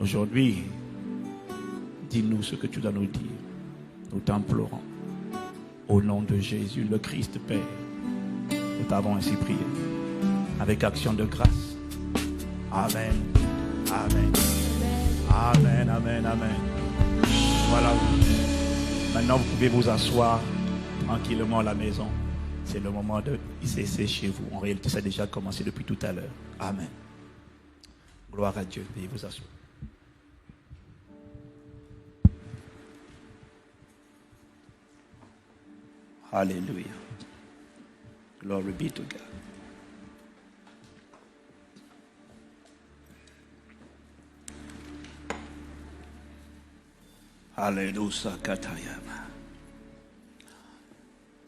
Aujourd'hui, dis-nous ce que tu dois nous dire. Nous t'implorons. Au nom de Jésus, le Christ Père, nous t'avons ainsi prié. Avec action de grâce. Amen. Amen. Amen, amen, amen. Voilà. Maintenant, vous pouvez vous asseoir tranquillement à la maison. C'est le moment de cesser chez vous. En réalité, ça a déjà commencé depuis tout à l'heure. Amen. Gloire à Dieu. Veuillez vous asseoir. Alléluia. Glory be to God. Alléluia.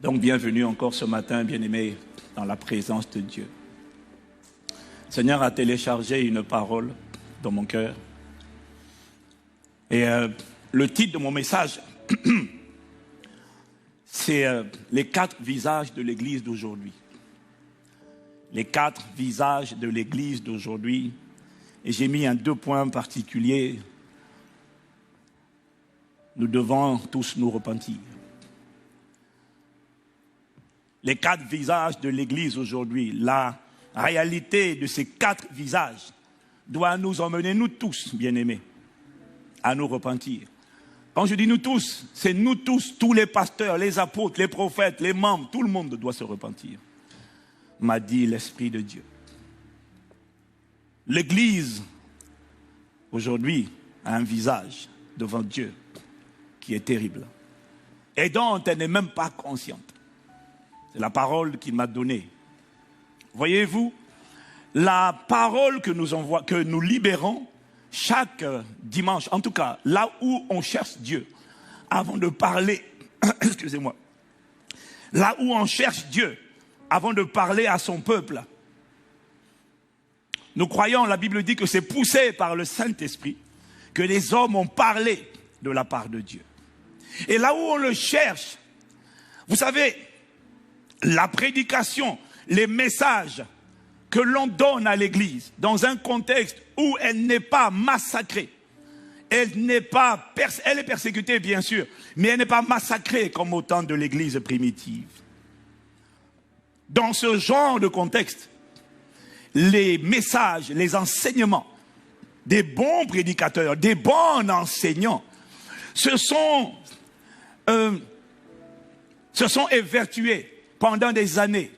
Donc, bienvenue encore ce matin, bien-aimés, dans la présence de Dieu. Le Seigneur a téléchargé une parole dans mon cœur. Et le titre de mon message, c'est les 4 visages de l'Église d'aujourd'hui. Les 4 visages de l'Église d'aujourd'hui. Et j'ai mis 2 points particuliers. Nous devons tous nous repentir. Les 4 visages de l'Église aujourd'hui, la réalité de ces 4 visages doit nous emmener, nous tous, bien-aimés, à nous repentir. Quand je dis nous tous, c'est nous tous, tous les pasteurs, les apôtres, les prophètes, les membres, tout le monde doit se repentir, m'a dit l'Esprit de Dieu. L'Église, aujourd'hui, a un visage devant Dieu qui est terrible et dont elle n'est même pas consciente. C'est la parole qu'il m'a donnée. Voyez-vous, la parole que nous libérons chaque dimanche, en tout cas, là où on cherche Dieu, avant de parler, excusez-moi, là où on cherche Dieu, avant de parler à son peuple, nous croyons, la Bible dit que c'est poussé par le Saint-Esprit que les hommes ont parlé de la part de Dieu. Et là où on le cherche, vous savez, la prédication, les messages que l'on donne à l'Église dans un contexte où elle n'est pas massacrée, elle est persécutée bien sûr, mais elle n'est pas massacrée comme au temps de l'Église primitive. Dans ce genre de contexte, les messages, les enseignements des bons prédicateurs, des bons enseignants se sont évertués pendant des années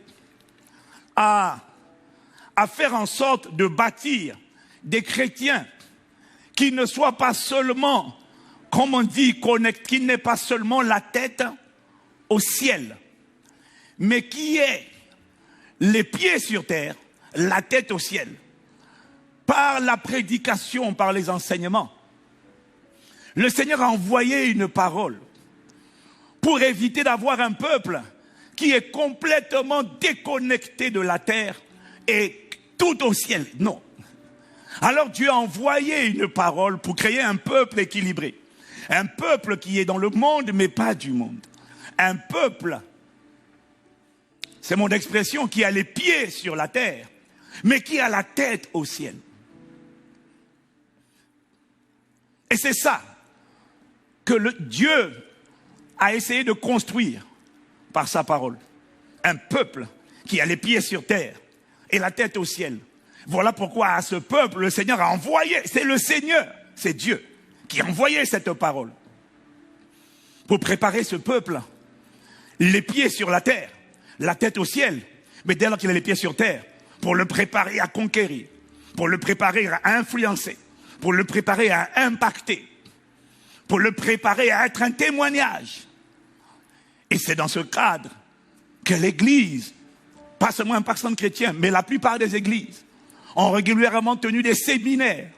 à faire en sorte de bâtir des chrétiens qui ne soient pas seulement, comme on dit, qui n'aient pas seulement la tête au ciel, mais qui aient les pieds sur terre, la tête au ciel, par la prédication, par les enseignements. Le Seigneur a envoyé une parole pour éviter d'avoir un peuple qui est complètement déconnecté de la terre et tout au ciel. Non. Alors Dieu a envoyé une parole pour créer un peuple équilibré. Un peuple qui est dans le monde mais pas du monde. Un peuple, c'est mon expression, qui a les pieds sur la terre mais qui a la tête au ciel. Et c'est ça que Dieu a essayé de construire par sa parole. Un peuple qui a les pieds sur terre et la tête au ciel. Voilà pourquoi à ce peuple, le Seigneur a envoyé, c'est le Seigneur, c'est Dieu qui a envoyé cette parole pour préparer ce peuple, les pieds sur la terre, la tête au ciel, mais dès lors qu'il a les pieds sur terre, pour le préparer à conquérir, pour le préparer à influencer, pour le préparer à impacter, pour le préparer à être un témoignage. Et c'est dans ce cadre que l'Église, pas seulement un pasteur chrétien, mais la plupart des églises, ont régulièrement tenu des séminaires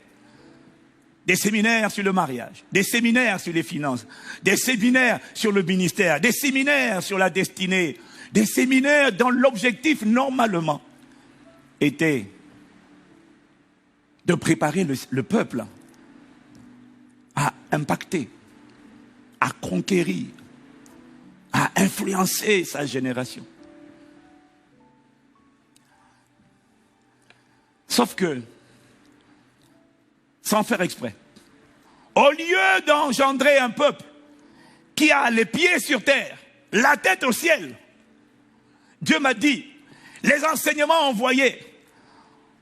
sur le mariage, des séminaires sur les finances, des séminaires sur le ministère, des séminaires sur la destinée, des séminaires dont l'objectif normalement était de préparer le peuple à impacter, à conquérir, à influencer sa génération. Sauf que, sans faire exprès, Au lieu d'engendrer un peuple qui a les pieds sur terre, la tête au ciel, Dieu m'a dit, les enseignements envoyés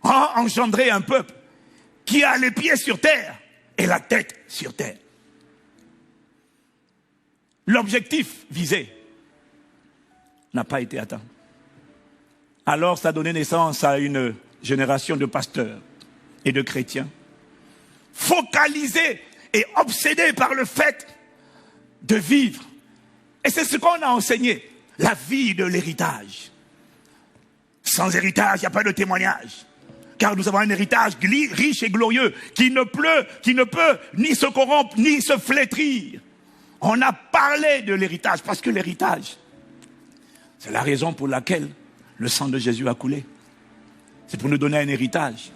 ont engendré un peuple qui a les pieds sur terre et la tête sur terre. L'objectif visé n'a pas été atteint. Alors ça a donné naissance à une génération de pasteurs et de chrétiens focalisés et obsédés par le fait de vivre. Et c'est ce qu'on a enseigné, la vie de l'héritage. Sans héritage, il n'y a pas de témoignage. Car nous avons un héritage riche et glorieux qui ne peut ni se corrompre, ni se flétrir. On a parlé de l'héritage parce que l'héritage, c'est la raison pour laquelle le sang de Jésus a coulé. C'est pour nous donner un héritage.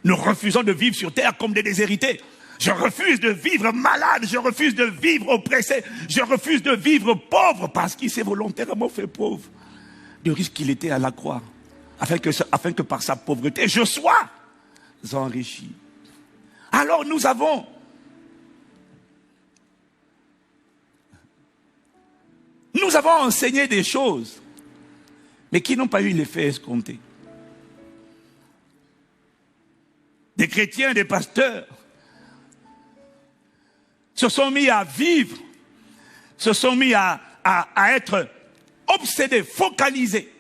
Nous refusons de vivre sur terre comme des déshérités. Je refuse de vivre malade, je refuse de vivre oppressé, je refuse de vivre pauvre parce qu'il s'est volontairement fait pauvre. De risque qu'il était à la croix, afin que par sa pauvreté, je sois enrichi. Alors nous avons enseigné des choses, mais qui n'ont pas eu l'effet escompté. Des chrétiens, des pasteurs se sont mis à vivre, se sont mis à être obsédés, focalisés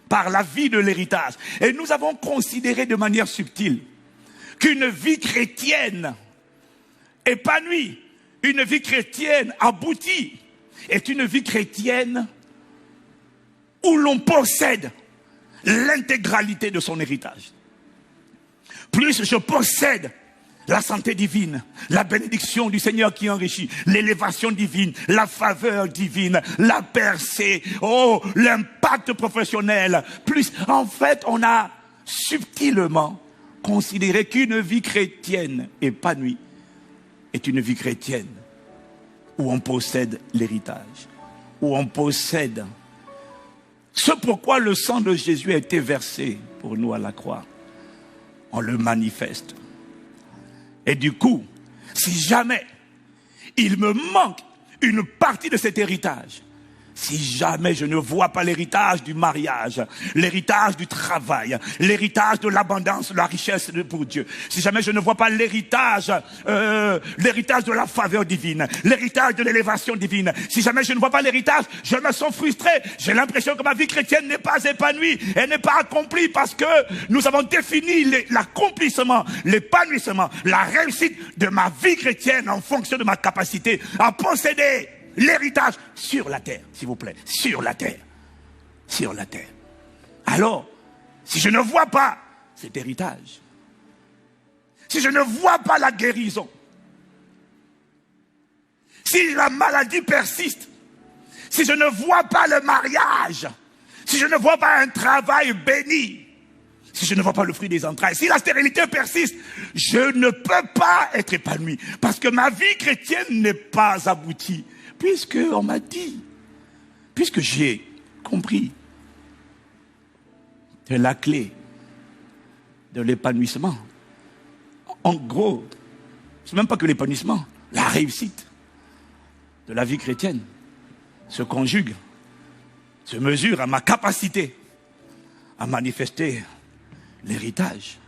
par la vie de l'héritage. Et nous avons considéré de manière subtile qu'une vie chrétienne épanouie, une vie chrétienne aboutie, est une vie chrétienne où l'on possède l'intégralité de son héritage. Plus je possède la santé divine, la bénédiction du Seigneur qui enrichit, l'élévation divine, la faveur divine, la percée, l'impact professionnel. Plus, en fait, on a subtilement considéré qu'une vie chrétienne épanouie est une vie chrétienne où on possède l'héritage, où on possède ce pourquoi le sang de Jésus a été versé pour nous à la croix. On le manifeste. Et du coup, si jamais il me manque une partie de cet héritage, si jamais je ne vois pas l'héritage du mariage, l'héritage du travail, l'héritage de l'abondance, de la richesse pour Dieu, si jamais je ne vois pas l'héritage de la faveur divine, l'héritage de l'élévation divine, si jamais je ne vois pas l'héritage, je me sens frustré. J'ai l'impression que ma vie chrétienne n'est pas épanouie, elle n'est pas accomplie parce que nous avons défini l'accomplissement, l'épanouissement, la réussite de ma vie chrétienne en fonction de ma capacité à posséder l'héritage sur la terre, s'il vous plaît, sur la terre, sur la terre. Alors, si je ne vois pas cet héritage, si je ne vois pas la guérison, si la maladie persiste, si je ne vois pas le mariage, si je ne vois pas un travail béni, si je ne vois pas le fruit des entrailles, si la stérilité persiste, je ne peux pas être épanoui parce que ma vie chrétienne n'est pas aboutie. Puisque on m'a dit, puisque j'ai compris que la clé de l'épanouissement, en gros, c'est même pas que l'épanouissement, la réussite de la vie chrétienne se conjugue, se mesure à ma capacité à manifester l'héritage.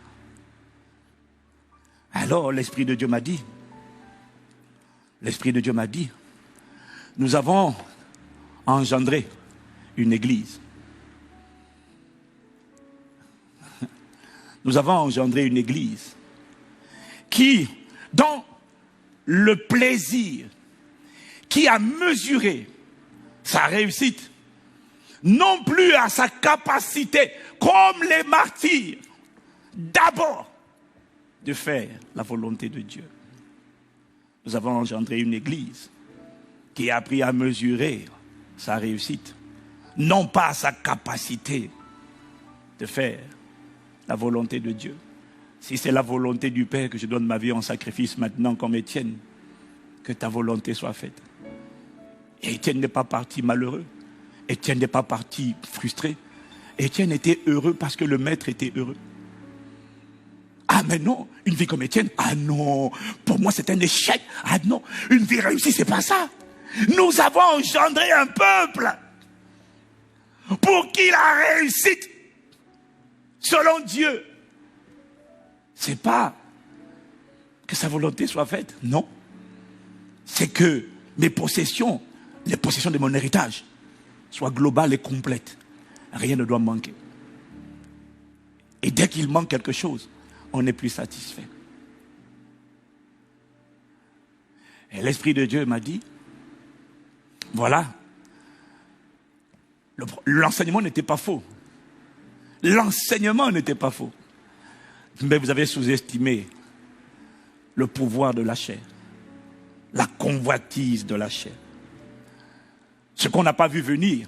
Alors l'Esprit de Dieu m'a dit, nous avons engendré une église. Nous avons engendré une église qui, dans le plaisir, qui a mesuré sa réussite, non plus à sa capacité, comme les martyrs, d'abord de faire la volonté de Dieu. Nous avons engendré une église qui a appris à mesurer sa réussite, non pas sa capacité de faire la volonté de Dieu. Si c'est la volonté du Père que je donne ma vie en sacrifice maintenant comme Étienne, que ta volonté soit faite. Et Étienne n'est pas parti malheureux. Étienne n'est pas parti frustré. Étienne était heureux parce que le maître était heureux. Ah mais non, une vie comme Étienne, ah non, pour moi c'est un échec. Ah non, une vie réussie, c'est pas ça. Nous avons engendré un peuple pour qui la réussite, selon Dieu, c'est pas que sa volonté soit faite, non. C'est que mes possessions, les possessions de mon héritage, soient globales et complètes. Rien ne doit manquer. Et dès qu'il manque quelque chose, on n'est plus satisfait. Et l'Esprit de Dieu m'a dit, voilà, l'enseignement n'était pas faux. L'enseignement n'était pas faux. Mais vous avez sous-estimé le pouvoir de la chair, la convoitise de la chair. Ce qu'on n'a pas vu venir,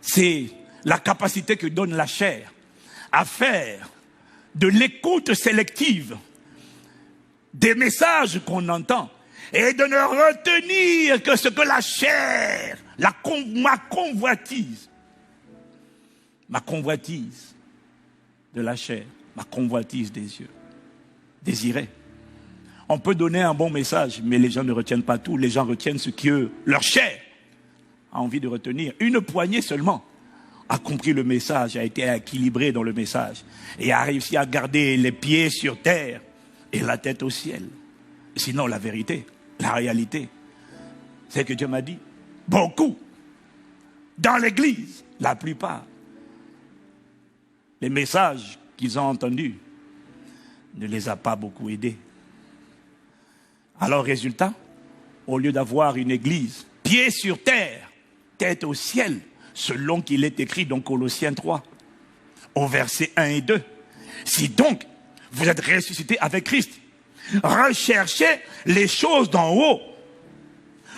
c'est la capacité que donne la chair à faire de l'écoute sélective des messages qu'on entend et de ne retenir que ce que la chair, ma convoitise de la chair, ma convoitise des yeux, désirait. On peut donner un bon message, mais les gens ne retiennent pas tout. Les gens retiennent ce que leur chair a envie de retenir. Une poignée seulement a compris le message, a été équilibré dans le message et a réussi à garder les pieds sur terre et la tête au ciel. Sinon, la vérité, la réalité, c'est que Dieu m'a dit, beaucoup, dans l'église, la plupart, les messages qu'ils ont entendus ne les a pas beaucoup aidés. Alors, résultat, au lieu d'avoir une église, pieds sur terre, tête au ciel, selon qu'il est écrit dans Colossiens 3, au verset 1 et 2. Si donc vous êtes ressuscités avec Christ, recherchez les choses d'en haut,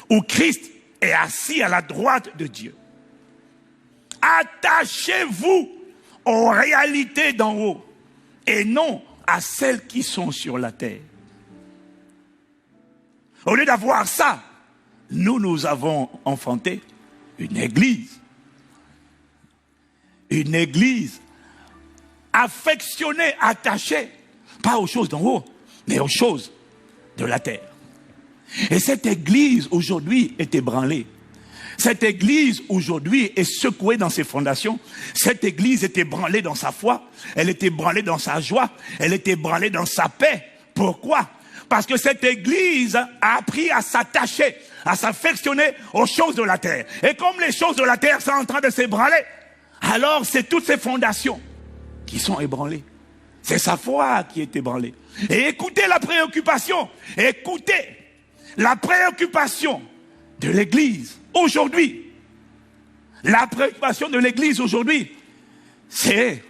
où Christ est assis à la droite de Dieu. Attachez-vous aux réalités d'en haut, et non à celles qui sont sur la terre. Au lieu d'avoir ça, nous avons enfanté une église. Une église affectionnée, attachée, pas aux choses d'en haut, mais aux choses de la terre. Et cette église aujourd'hui est ébranlée. Cette église aujourd'hui est secouée dans ses fondations. Cette église est ébranlée dans sa foi. Elle est ébranlée dans sa joie. Elle est ébranlée dans sa paix. Pourquoi ? Parce que cette église a appris à s'attacher, à s'affectionner aux choses de la terre. Et comme les choses de la terre sont en train de s'ébranler, alors c'est toutes ces fondations qui sont ébranlées. C'est sa foi qui est ébranlée. Et écoutez la préoccupation. Écoutez la préoccupation de l'église aujourd'hui. La préoccupation de l'église aujourd'hui, c'est: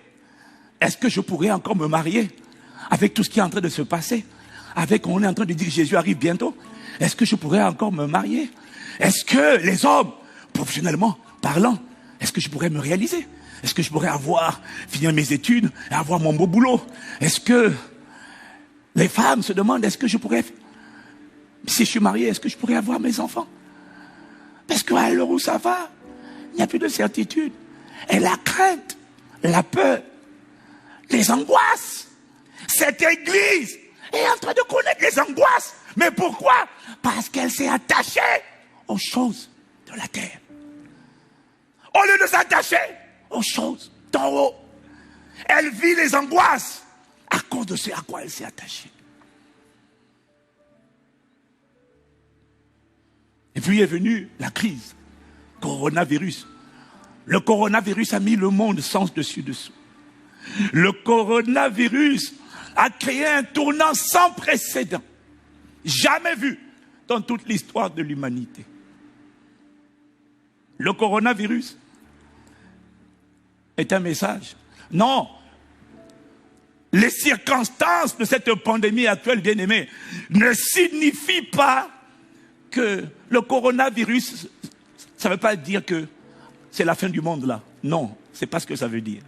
est-ce que je pourrais encore me marier avec tout ce qui est en train de se passer? On est en train de dire que Jésus arrive bientôt. Est-ce que je pourrais encore me marier? Est-ce que les hommes, professionnellement parlant, est-ce que je pourrais me réaliser? Est-ce que je pourrais finir mes études et avoir mon beau boulot? Est-ce que les femmes se demandent, est-ce que je pourrais, si je suis marié, est-ce que je pourrais avoir mes enfants? Parce qu'à l'heure où ça va, il n'y a plus de certitude. Et la crainte, la peur, les angoisses. Cette église est en train de connaître les angoisses. Mais pourquoi? Parce qu'elle s'est attachée aux choses de la terre. Au lieu de s'attacher aux choses d'en haut, elle vit les angoisses à cause de ce à quoi elle s'est attachée. Et puis est venue la crise, coronavirus. Le coronavirus a mis le monde sens dessus-dessous. Le coronavirus a créé un tournant sans précédent, jamais vu dans toute l'histoire de l'humanité. Le coronavirus est un message. Non, les circonstances de cette pandémie actuelle, bien aimée, ne signifient pas que le coronavirus, ça ne veut pas dire que c'est la fin du monde là. Non, c'est pas ce que ça veut dire.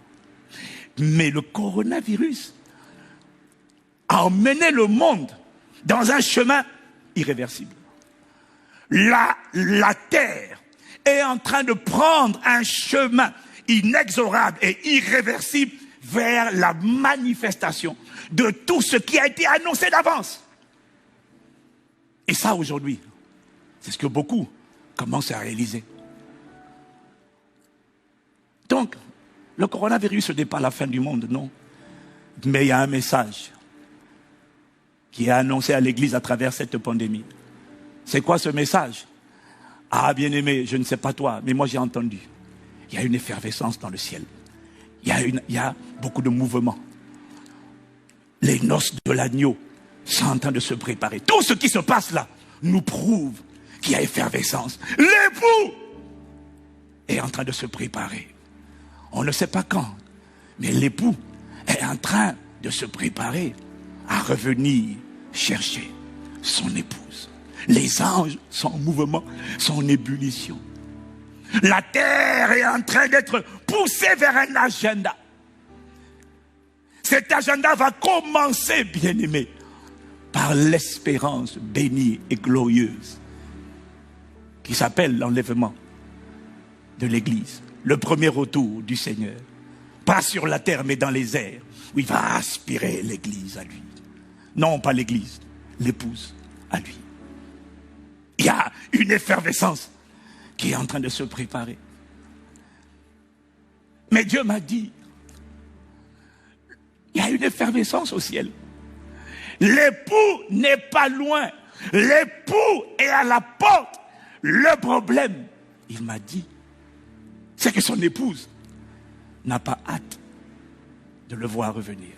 Mais le coronavirus a emmené le monde dans un chemin irréversible. La terre est en train de prendre un chemin inexorable et irréversible vers la manifestation de tout ce qui a été annoncé d'avance. Et ça, aujourd'hui, c'est ce que beaucoup commencent à réaliser. Donc, le coronavirus n'est pas la fin du monde, non. Mais il y a un message qui est annoncé à l'Église à travers cette pandémie. C'est quoi ce message? Ah, bien-aimé, je ne sais pas toi, mais moi j'ai entendu. Il y a une effervescence dans le ciel. Il y a beaucoup de mouvements. Les noces de l'agneau sont en train de se préparer. Tout ce qui se passe là nous prouve qu'il y a effervescence. L'époux est en train de se préparer. On ne sait pas quand, mais l'époux est en train de se préparer à revenir chercher son épouse. Les anges sont en mouvement, sont en ébullition. La terre est en train d'être poussée vers un agenda. Cet agenda va commencer, bien-aimé, par l'espérance bénie et glorieuse qui s'appelle l'enlèvement de l'Église. Le premier retour du Seigneur. Pas sur la terre, mais dans les airs, où il va aspirer l'Église à lui. Non, pas l'Église, l'épouse à lui. Il y a une effervescence qui est en train de se préparer. Mais Dieu m'a dit, il y a une effervescence au ciel. L'époux n'est pas loin. L'époux est à la porte. Le problème, il m'a dit, c'est que son épouse n'a pas hâte de le voir revenir.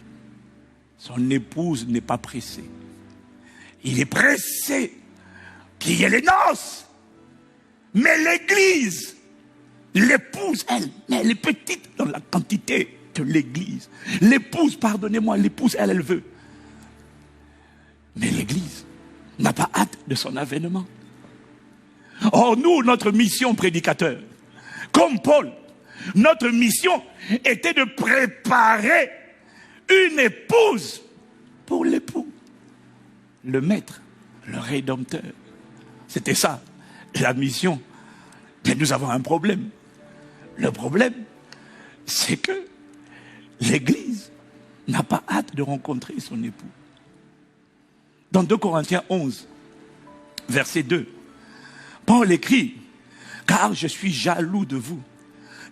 Son épouse n'est pas pressée. Il est pressé qu'il y ait les noces. Mais l'Église, l'épouse, elle est petite dans la quantité de l'Église. L'épouse, pardonnez-moi, l'épouse, elle veut. Mais l'Église n'a pas hâte de son avènement. Or, nous, notre mission prédicateur, comme Paul, notre mission était de préparer une épouse pour l'époux. Le maître, le rédempteur. C'était ça, la mission. Mais nous avons un problème. Le problème, c'est que l'Église n'a pas hâte de rencontrer son époux. Dans 2 Corinthiens 11, verset 2, Paul écrit, « Car je suis jaloux de vous,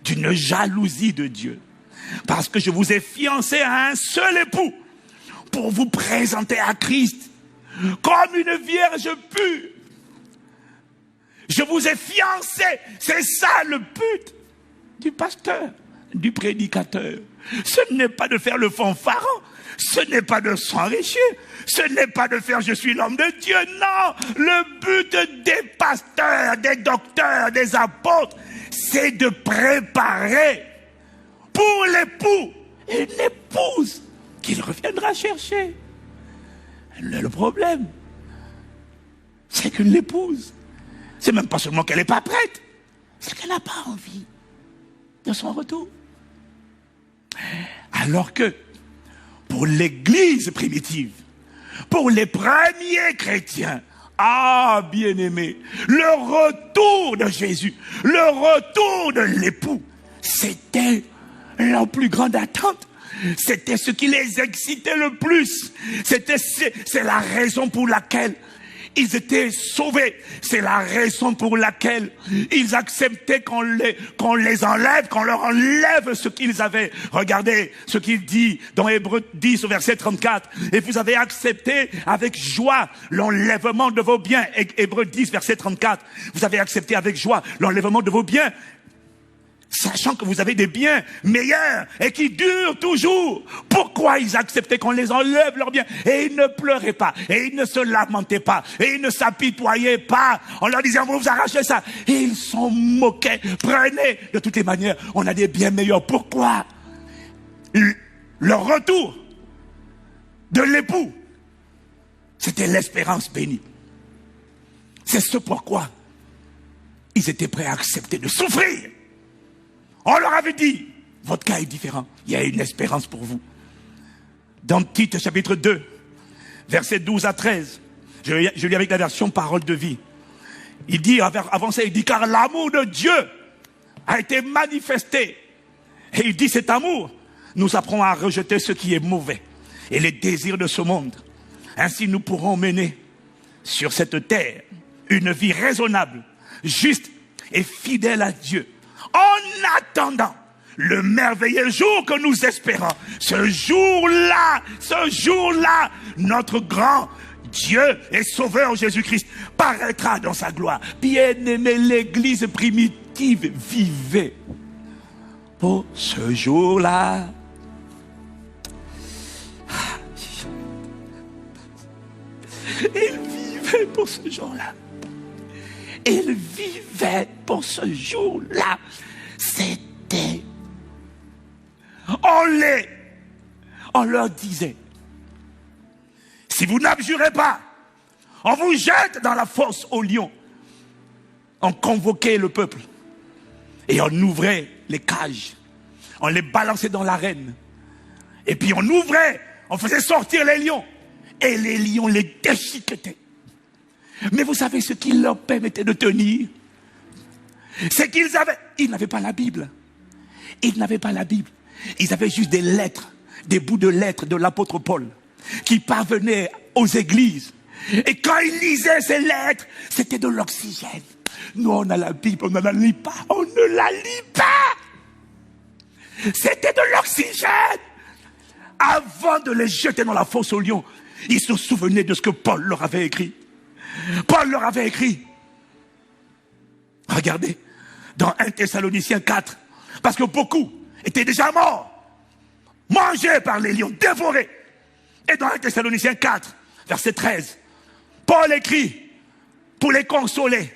d'une jalousie de Dieu, parce que je vous ai fiancé à un seul époux, pour vous présenter à Christ comme une vierge pure. Je vous ai fiancé, c'est ça le but du pasteur, du prédicateur. Ce n'est pas de faire le fanfaron, ce n'est pas de s'enrichir, ce n'est pas de faire je suis l'homme de Dieu, non. Le but des pasteurs, des docteurs, des apôtres, c'est de préparer pour l'époux une épouse qu'il reviendra chercher. Le problème, c'est que l'épouse, c'est même pas seulement qu'elle n'est pas prête, c'est qu'elle n'a pas envie de son retour. Alors que pour l'Église primitive, pour les premiers chrétiens, ah bien-aimés, le retour de Jésus, le retour de l'époux, c'était leur plus grande attente. C'était ce qui les excitait le plus. C'est la raison pour laquelle ils étaient sauvés. C'est la raison pour laquelle ils acceptaient qu'on les enlève, qu'on leur enlève ce qu'ils avaient. Regardez ce qu'il dit dans Hébreux 10 au verset 34. Et vous avez accepté avec joie l'enlèvement de vos biens. Hébreux 10 verset 34. Vous avez accepté avec joie l'enlèvement de vos biens, sachant que vous avez des biens meilleurs et qui durent toujours. Pourquoi ils acceptaient qu'on les enlève leurs biens? Et ils ne pleuraient pas, et ils ne se lamentaient pas, et ils ne s'apitoyaient pas en leur disant vous arrachez ça. Et ils s'en moquaient. Prenez, de toutes les manières, on a des biens meilleurs. Pourquoi? Le retour de l'époux, c'était l'espérance bénie. C'est ce pourquoi ils étaient prêts à accepter de souffrir. On leur avait dit, votre cas est différent, il y a une espérance pour vous. Dans Tite chapitre 2, versets 12 à 13, je lis avec la version parole de vie. Il dit, avant ça, il dit, car l'amour de Dieu a été manifesté. Et il dit, cet amour nous apprenons à rejeter ce qui est mauvais et les désirs de ce monde. Ainsi, nous pourrons mener sur cette terre une vie raisonnable, juste et fidèle à Dieu, en attendant le merveilleux jour que nous espérons. Ce jour-là, notre grand Dieu et Sauveur Jésus-Christ paraîtra dans sa gloire. Bien-aimé, l'Église primitive vivait pour ce jour-là. Il vivait pour ce jour-là. Il vivait pour ce jour-là. C'était... On leur disait, si vous n'abjurez pas, on vous jette dans la fosse aux lions. On convoquait le peuple et on ouvrait les cages. On les balançait dans l'arène. Et puis on ouvrait, on faisait sortir les lions. Et les lions les déchiquetaient. Mais vous savez ce qui leur permettait de tenir? C'est ils n'avaient pas la Bible. Ils n'avaient pas la Bible. Ils avaient juste des lettres, des bouts de lettres de l'apôtre Paul qui parvenaient aux églises. Et quand ils lisaient ces lettres, c'était de l'oxygène. Nous, on a la Bible, on ne la lit pas. On ne la lit pas. C'était de l'oxygène. Avant de les jeter dans la fosse aux lions, ils se souvenaient de ce que Paul leur avait écrit. Paul leur avait écrit. Regardez, dans 1 Thessaloniciens 4, parce que beaucoup étaient déjà morts, mangés par les lions, dévorés. Et dans 1 Thessaloniciens 4, verset 13, Paul écrit pour les consoler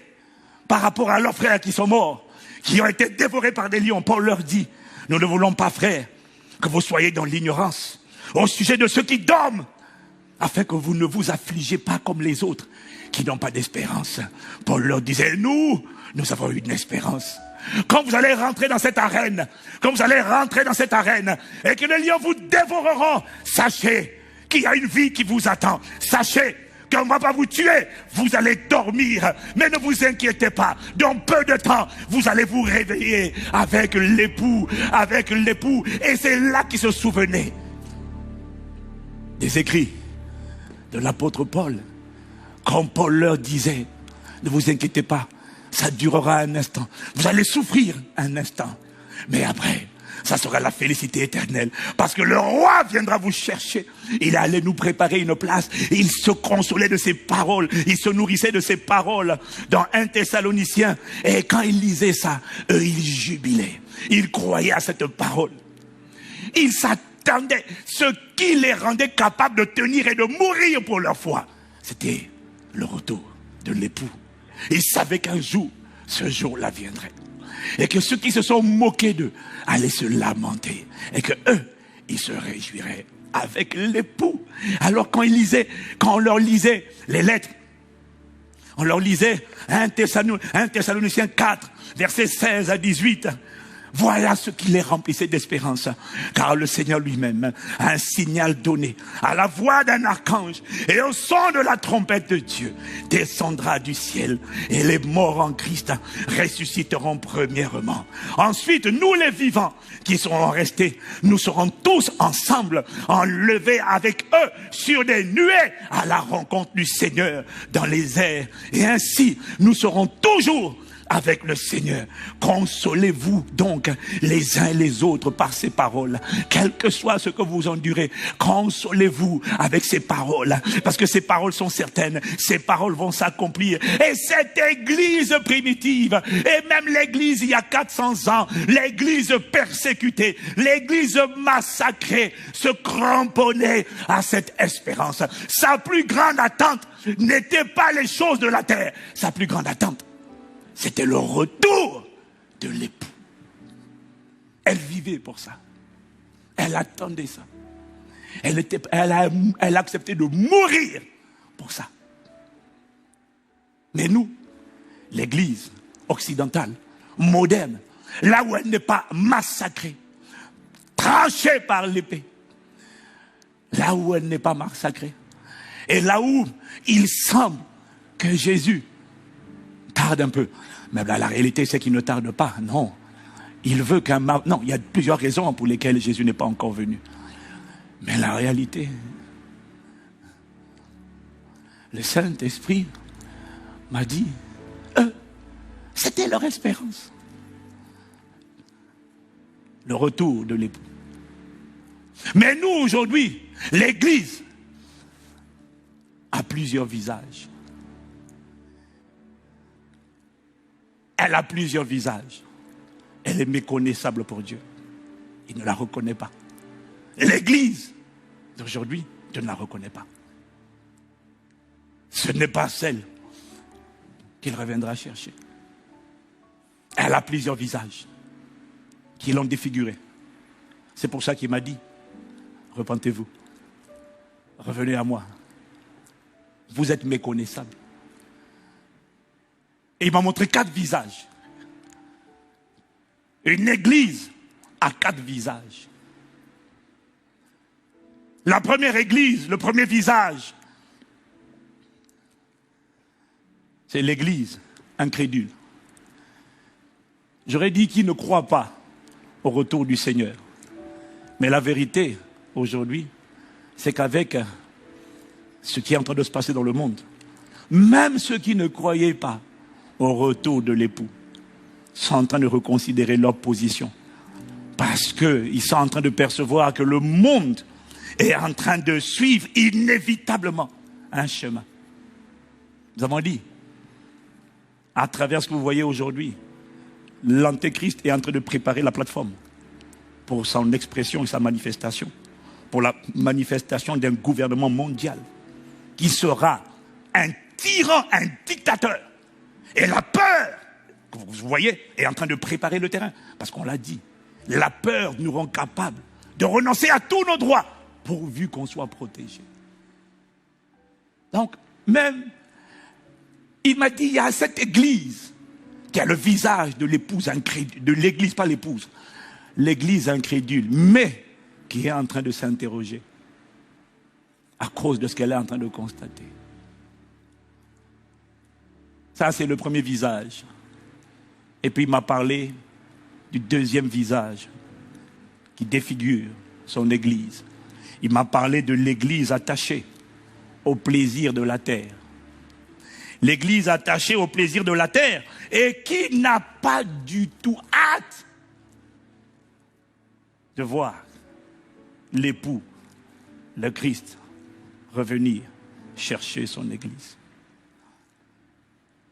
par rapport à leurs frères qui sont morts, qui ont été dévorés par des lions. Paul leur dit, nous ne voulons pas, frères, que vous soyez dans l'ignorance au sujet de ceux qui dorment, afin que vous ne vous affligez pas comme les autres qui n'ont pas d'espérance. Paul leur disait, nous avons une espérance. Quand vous allez rentrer dans cette arène, et que les lions vous dévoreront, sachez qu'il y a une vie qui vous attend. Sachez qu'on ne va pas vous tuer, vous allez dormir. Mais ne vous inquiétez pas, dans peu de temps, vous allez vous réveiller avec l'époux. Et c'est là qu'ils se souvenaient des écrits de l'apôtre Paul. Quand Paul leur disait, ne vous inquiétez pas, ça durera un instant. Vous allez souffrir un instant. Mais après, ça sera la félicité éternelle. Parce que le roi viendra vous chercher. Il allait nous préparer une place. Il se consolait de ses paroles. Il se nourrissait de ses paroles dans 1 Thessaloniciens. Et quand ils lisaient ça, eux, ils jubilaient. Ils croyaient à cette parole. Ils s'attendaient. Ce qui les rendait capables de tenir et de mourir pour leur foi, c'était le retour de l'époux. Ils savaient qu'un jour, ce jour-là viendrait. Et que ceux qui se sont moqués d'eux allaient se lamenter. Et que eux, ils se réjouiraient avec l'époux. Alors quand on leur lisait les lettres, on leur lisait 1 Thessaloniciens 4, versets 16 à 18. Voilà ce qui les remplissait d'espérance. Car le Seigneur lui-même a un signal donné à la voix d'un archange et au son de la trompette de Dieu descendra du ciel et les morts en Christ ressusciteront premièrement. Ensuite, nous les vivants qui serons restés, nous serons tous ensemble enlevés avec eux sur des nuées à la rencontre du Seigneur dans les airs. Et ainsi, nous serons toujours avec le Seigneur. Consolez-vous donc les uns et les autres par ces paroles. Quel que soit ce que vous endurez, consolez-vous avec ces paroles. Parce que ces paroles sont certaines. Ces paroles vont s'accomplir. Et cette église primitive, et même l'église il y a 400 ans, l'église persécutée, l'église massacrée, se cramponnait à cette espérance. Sa plus grande attente n'était pas les choses de la terre. Sa plus grande attente, c'était le retour de l'époux. Elle vivait pour ça. Elle attendait ça. Elle acceptait de mourir pour ça. Mais nous, l'église occidentale, moderne, là où elle n'est pas massacrée, tranchée par l'épée, là où elle n'est pas massacrée, et là où il semble que Jésus tarde un peu. Mais là, la réalité, c'est qu'il ne tarde pas. Non. Il veut qu'un mariage... Non, il y a plusieurs raisons pour lesquelles Jésus n'est pas encore venu. Mais la réalité, le Saint-Esprit m'a dit, c'était leur espérance. Le retour de l'époux. Mais nous, aujourd'hui, l'Église a plusieurs visages. Elle a plusieurs visages. Elle est méconnaissable pour Dieu. Il ne la reconnaît pas. L'Église d'aujourd'hui, Dieu ne la reconnaît pas. Ce n'est pas celle qu'il reviendra chercher. Elle a plusieurs visages qui l'ont défigurée. C'est pour ça qu'il m'a dit, repentez-vous, revenez à moi. Vous êtes méconnaissables. Et il m'a montré 4 visages. Une église a 4 visages. La première église, le premier visage, c'est l'église incrédule. J'aurais dit qui ne croit pas au retour du Seigneur. Mais la vérité, aujourd'hui, c'est qu'avec ce qui est en train de se passer dans le monde, même ceux qui ne croyaient pas au retour de l'époux sont en train de reconsidérer leur position. Parce qu'ils sont en train de percevoir que le monde est en train de suivre inévitablement un chemin. Nous avons dit, à travers ce que vous voyez aujourd'hui, l'Antéchrist est en train de préparer la plateforme pour son expression et sa manifestation, pour la manifestation d'un gouvernement mondial qui sera un tyran, un dictateur. Et la peur, que vous voyez, est en train de préparer le terrain. Parce qu'on l'a dit, la peur nous rend capables de renoncer à tous nos droits, pourvu qu'on soit protégé. Donc, même, il m'a dit, il y a cette église qui a le visage de l'épouse incrédule, de l'église, pas l'épouse, l'église incrédule, mais qui est en train de s'interroger à cause de ce qu'elle est en train de constater. Ça, c'est le premier visage. Et puis, il m'a parlé du deuxième visage qui défigure son église. Il m'a parlé de l'église attachée au plaisir de la terre. L'église attachée au plaisir de la terre et qui n'a pas du tout hâte de voir l'époux, le Christ, revenir chercher son église.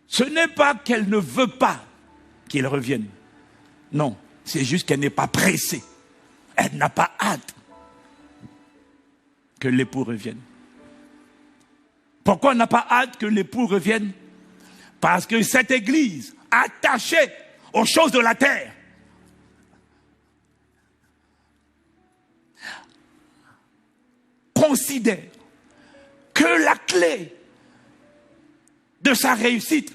Ce n'est pas qu'elle ne veut pas qu'il revienne. Non, c'est juste qu'elle n'est pas pressée. Elle n'a pas hâte que l'époux revienne. Pourquoi elle n'a pas hâte que l'époux revienne? Parce que cette église, attachée aux choses de la terre, considère que la clé de sa réussite,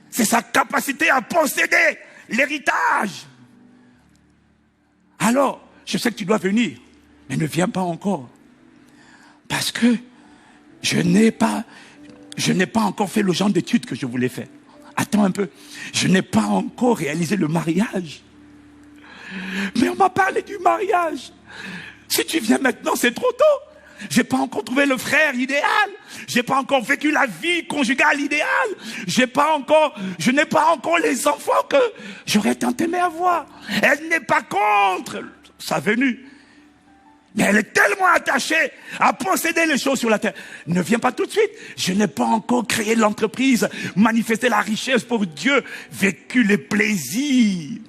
c'est sa capacité à posséder l'héritage. Alors, je sais que tu dois venir, mais ne viens pas encore. Parce que je n'ai pas encore fait le genre d'études que je voulais faire. Attends un peu, je n'ai pas encore réalisé le mariage. Mais on m'a parlé du mariage. Si tu viens maintenant, c'est trop tôt. J'ai pas encore trouvé le frère idéal. J'ai pas encore vécu la vie conjugale idéale. Je n'ai pas encore les enfants que j'aurais tant aimé avoir. Elle n'est pas contre sa venue. Mais elle est tellement attachée à posséder les choses sur la terre. Ne viens pas tout de suite. Je n'ai pas encore créé l'entreprise, manifesté la richesse pour Dieu, vécu les plaisirs,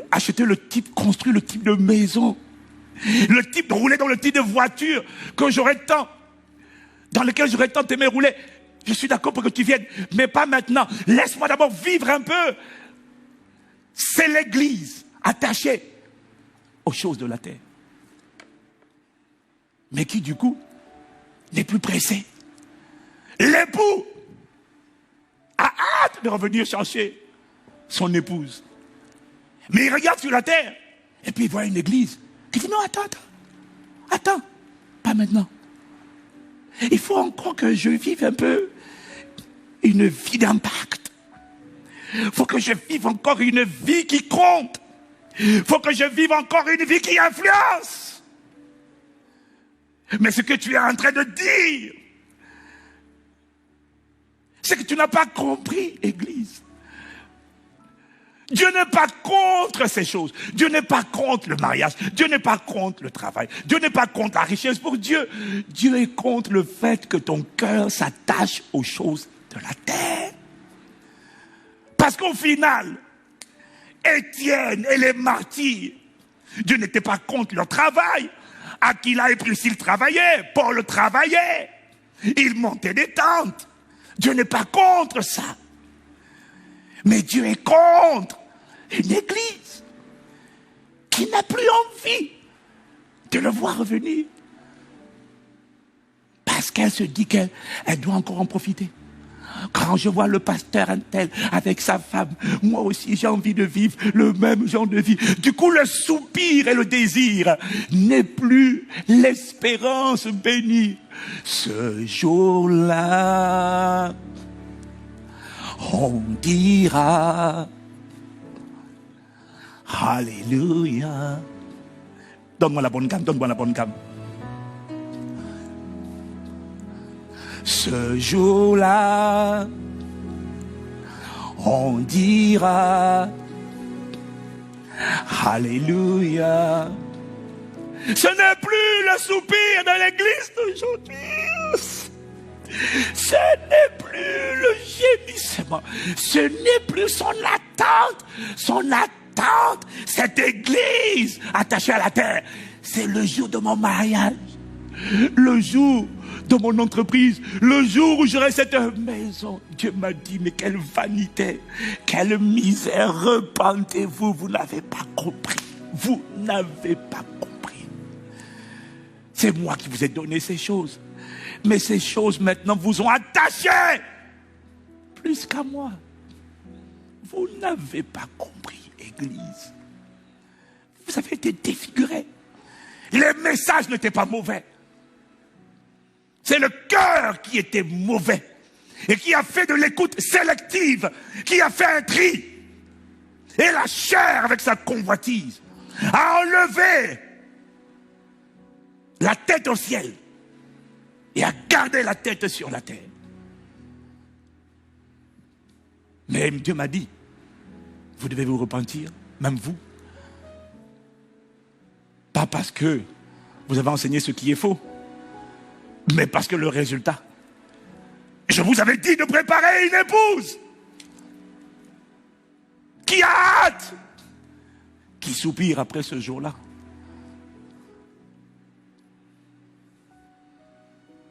acheté le type, construit le type de maison. Le type de rouler dans le type de voiture dans lequel j'aurais tant aimé rouler. Je suis d'accord pour que tu viennes, mais pas maintenant. Laisse-moi d'abord vivre un peu. C'est l'église attachée aux choses de la terre. Mais qui du coup n'est plus pressé. L'époux a hâte de revenir chercher son épouse. Mais il regarde sur la terre et puis il voit une église. Il dit non, attends, pas maintenant. Il faut encore que je vive un peu une vie d'impact. Il faut que je vive encore une vie qui compte. Il faut que je vive encore une vie qui influence. Mais ce que tu es en train de dire, c'est que tu n'as pas compris, Église. Dieu n'est pas contre ces choses. Dieu n'est pas contre le mariage. Dieu n'est pas contre le travail. Dieu n'est pas contre la richesse. Pour Dieu, Dieu est contre le fait que ton cœur s'attache aux choses de la terre. Parce qu'au final, Étienne et les martyrs, Dieu n'était pas contre leur travail. Aquila et Priscille travaillaient. Paul travaillait. Ils montaient des tentes. Dieu n'est pas contre ça. Mais Dieu est contre une église qui n'a plus envie de le voir revenir. Parce qu'elle se dit qu'elle doit encore en profiter. Quand je vois le pasteur Antel avec sa femme, moi aussi j'ai envie de vivre le même genre de vie. Du coup, le soupir et le désir n'est plus l'espérance bénie. Ce jour-là, on dira Alléluia. Donne-moi la bonne gamme, donne-moi la bonne gamme. Ce jour-là, on dira Alléluia. Ce n'est plus le soupir de l'église d'aujourd'hui. Ce n'est plus le gémissement. Ce n'est plus son attente. Son attente, cette église attachée à la terre. C'est le jour de mon mariage. Le jour de mon entreprise. Le jour où j'aurai cette maison. Dieu m'a dit, mais quelle vanité. Quelle misère. Repentez-vous. Vous n'avez pas compris. Vous n'avez pas compris. C'est moi qui vous ai donné ces choses. Mais ces choses maintenant vous ont attaché plus qu'à moi. Vous n'avez pas compris, Église. Vous avez été défigurés. Les messages n'étaient pas mauvais. C'est le cœur qui était mauvais et qui a fait de l'écoute sélective, qui a fait un tri. Et la chair, avec sa convoitise, a enlevé la tête au ciel et a gardé la tête sur la terre. Mais Dieu m'a dit, vous devez vous repentir, même vous. Pas parce que vous avez enseigné ce qui est faux, mais parce que le résultat. Je vous avais dit de préparer une épouse qui a hâte, qui soupire après ce jour-là.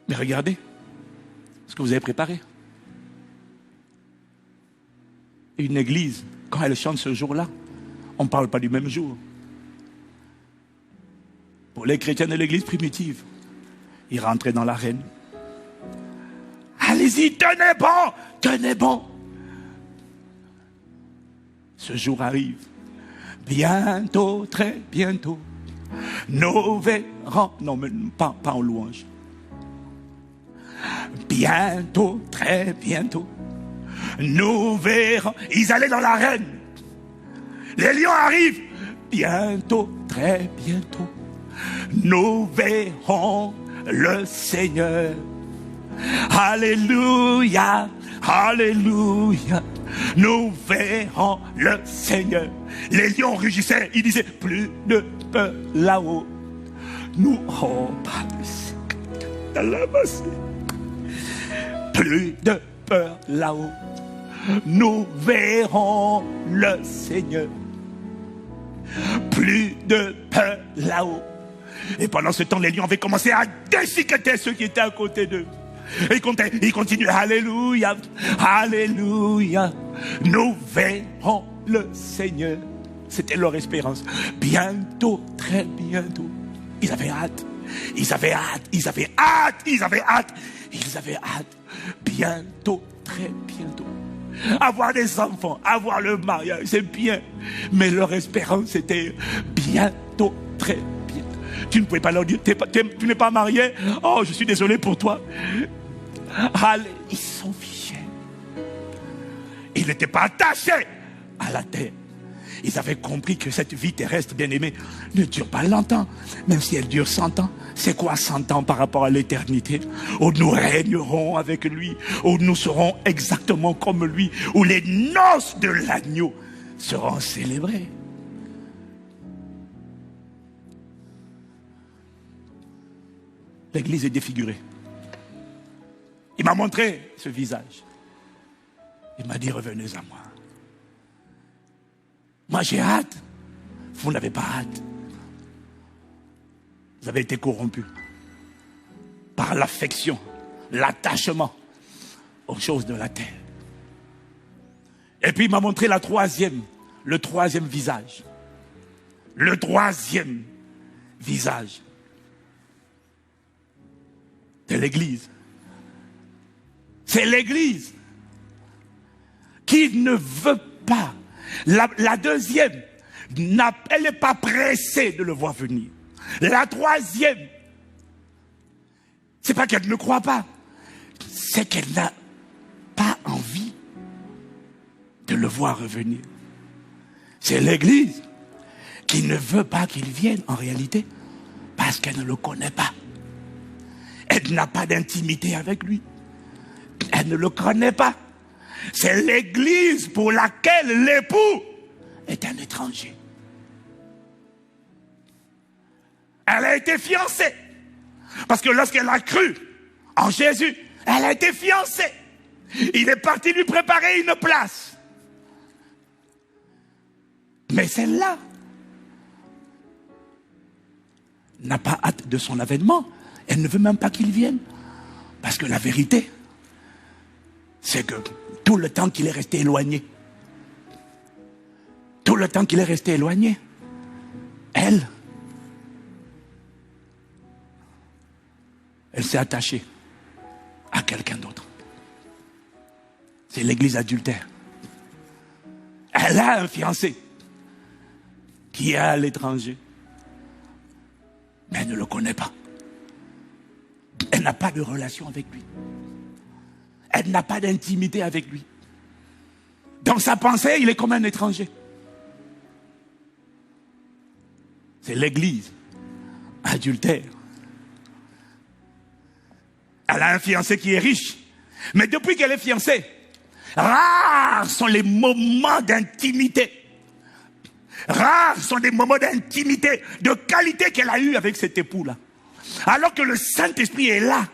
Mais regardez ce que vous avez préparé. Une église, quand elle chante ce jour-là, on ne parle pas du même jour. Pour les chrétiens de l'église primitive, ils rentraient dans l'arène. Allez-y, tenez bon, tenez bon. Ce jour arrive. Bientôt, très bientôt, nous verrons. Non, mais pas en louange. Bientôt, très bientôt, nous verrons. Ils allaient dans l'arène. Les lions arrivent. Bientôt, très bientôt, nous verrons le Seigneur. Alléluia, alléluia. Nous verrons le Seigneur. Les lions rugissaient. Ils disaient, plus de peur là-haut. Nous, oh, plus de peur là-haut. Nous verrons le Seigneur. Plus de peur là-haut. Et pendant ce temps, les lions avaient commencé à déchiqueter ceux qui étaient à côté d'eux. Et ils continuaient. Alléluia, alléluia. Nous verrons le Seigneur. C'était leur espérance. Bientôt, très bientôt. Ils avaient hâte. Ils avaient hâte. Ils avaient hâte. Ils avaient hâte. Ils avaient hâte. Bientôt, très bientôt. Avoir des enfants, avoir le mariage, c'est bien. Mais leur espérance était bientôt, très bientôt. Tu ne pouvais pas leur dire, tu n'es pas marié. Oh, je suis désolé pour toi. Allez, ils s'en fichaient. Ils n'étaient pas attachés à la terre. Ils avaient compris que cette vie terrestre, bien aimée, ne dure pas longtemps. Même si elle dure 100 ans. C'est quoi 100 ans par rapport à l'éternité? Où nous régnerons avec lui, où nous serons exactement comme lui, où les noces de l'agneau seront célébrées. L'église est défigurée. Il m'a montré ce visage. Il m'a dit, revenez à moi. Moi j'ai hâte. Vous n'avez pas hâte. Vous avez été corrompus par l'affection, l'attachement aux choses de la terre. Et puis il m'a montré le troisième visage. Le troisième visage de l'église. C'est l'église qui ne veut pas. La deuxième, elle n'est pas pressée de le voir venir. La troisième, c'est pas qu'elle ne croit pas, c'est qu'elle n'a pas envie de le voir revenir. C'est l'église qui ne veut pas qu'il vienne en réalité parce qu'elle ne le connaît pas. Elle n'a pas d'intimité avec lui. Elle ne le connaît pas. C'est l'église pour laquelle l'époux est un étranger. Elle a été fiancée. Parce que lorsqu'elle a cru en Jésus, elle a été fiancée. Il est parti lui préparer une place. Mais celle-là n'a pas hâte de son avènement. Elle ne veut même pas qu'il vienne. Parce que la vérité, c'est que tout le temps qu'il est resté éloigné, elle s'est attachée à quelqu'un d'autre. C'est l'église adultère. Elle a un fiancé qui est à l'étranger, mais elle ne le connaît pas. Elle n'a pas de relation avec lui. Elle n'a pas d'intimité avec lui. Dans sa pensée, il est comme un étranger. C'est l'église adultère. Elle a un fiancé qui est riche. Mais depuis qu'elle est fiancée, rares sont les moments d'intimité. Rares sont les moments d'intimité, de qualité qu'elle a eu avec cet époux-là. Alors que le Saint-Esprit est là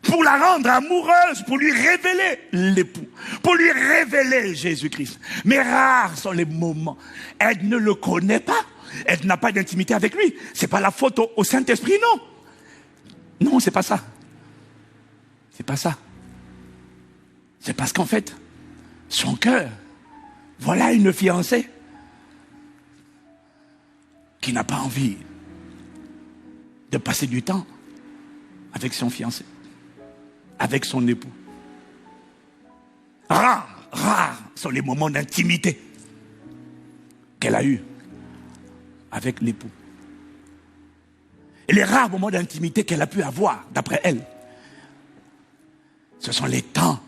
pour la rendre amoureuse, pour lui révéler l'époux, pour lui révéler Jésus-Christ. Mais rares sont les moments. Elle ne le connaît pas. Elle n'a pas d'intimité avec lui. C'est pas la faute au Saint-Esprit, non. Non, c'est pas ça. C'est pas ça. C'est parce qu'en fait, son cœur, voilà une fiancée qui n'a pas envie de passer du temps avec son fiancé, avec son époux. Rares sont les moments d'intimité qu'elle a eus avec l'époux. Et les rares moments d'intimité qu'elle a pu avoir, d'après elle, ce sont les temps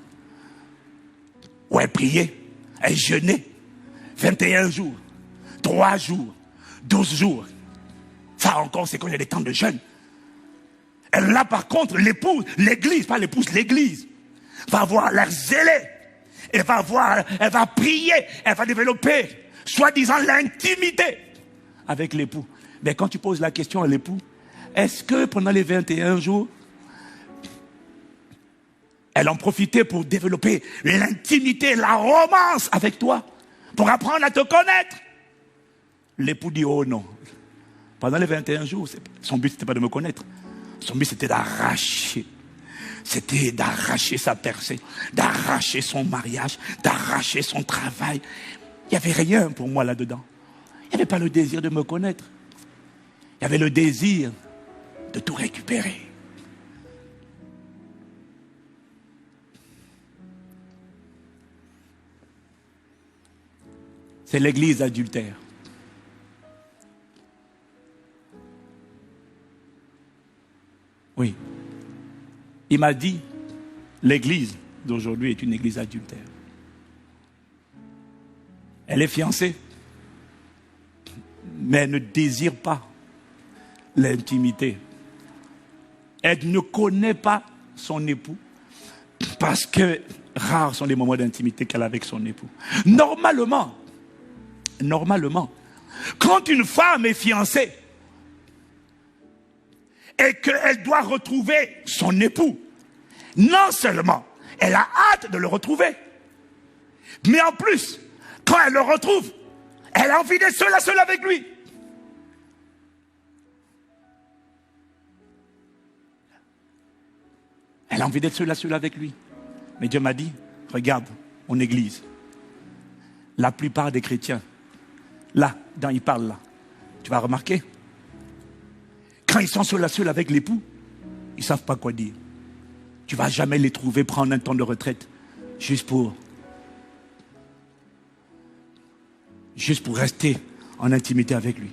où elle priait, elle jeûnait 21 jours, 3 jours, 12 jours. Ça encore, c'est quand il y a des temps de jeûne. Elle là, par contre, l'épouse, l'église, pas l'épouse, l'église, va avoir l'air zélé. Elle va prier, elle va développer, soi-disant, l'intimité avec l'époux. Mais quand tu poses la question à l'époux, est-ce que pendant les 21 jours, elle en profitait pour développer l'intimité, la romance avec toi, pour apprendre à te connaître? L'époux dit, oh non. Pendant les 21 jours, son but, c'était pas de me connaître. Son but, c'était d'arracher. C'était d'arracher sa percée, d'arracher son mariage, d'arracher son travail. Il n'y avait rien pour moi là-dedans. Il n'y avait pas le désir de me connaître. Il y avait le désir de tout récupérer. C'est l'église adultère. Oui. Il m'a dit, l'église d'aujourd'hui est une église adultère. Elle est fiancée, mais elle ne désire pas l'intimité. Elle ne connaît pas son époux parce que rares sont les moments d'intimité qu'elle a avec son époux. Normalement, quand une femme est fiancée et qu'elle doit retrouver son époux, non seulement elle a hâte de le retrouver, mais en plus, quand elle le retrouve, elle a envie d'être seule à seule avec lui. Elle a envie d'être seule à seule avec lui. Mais Dieu m'a dit, regarde, mon église, la plupart des chrétiens, là, quand ils parlent là, tu vas remarquer, quand ils sont seuls à seul avec l'époux, ils ne savent pas quoi dire. Tu ne vas jamais les trouver prendre un temps de retraite juste pour rester en intimité avec lui.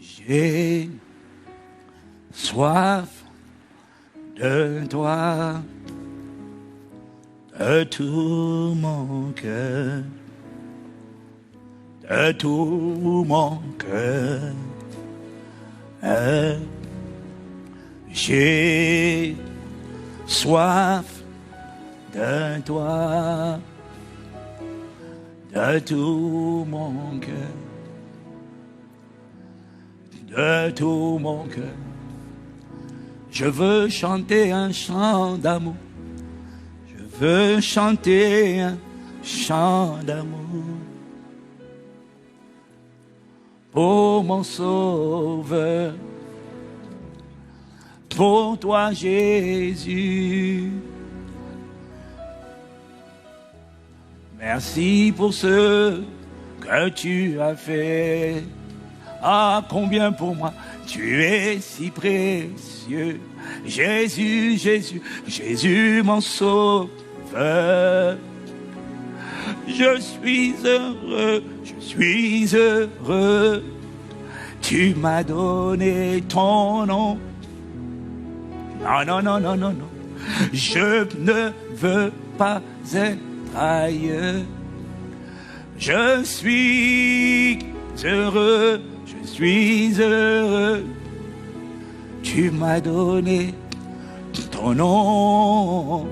J'ai soif de toi, de tout mon cœur, de tout mon cœur. J'ai soif de toi, de tout mon cœur, de tout mon cœur. Je veux chanter un chant d'amour. Je veux chanter un chant d'amour pour mon Sauveur, pour toi Jésus. Merci pour ce que tu as fait. Ah, combien pour moi tu es si précieux. Jésus, Jésus, Jésus mon Sauveur. Je suis heureux, je suis heureux. Tu m'as donné ton nom. Non, non, non, non, non, non. Je ne veux pas être ailleurs. Je suis heureux, je suis heureux. Tu m'as donné ton nom.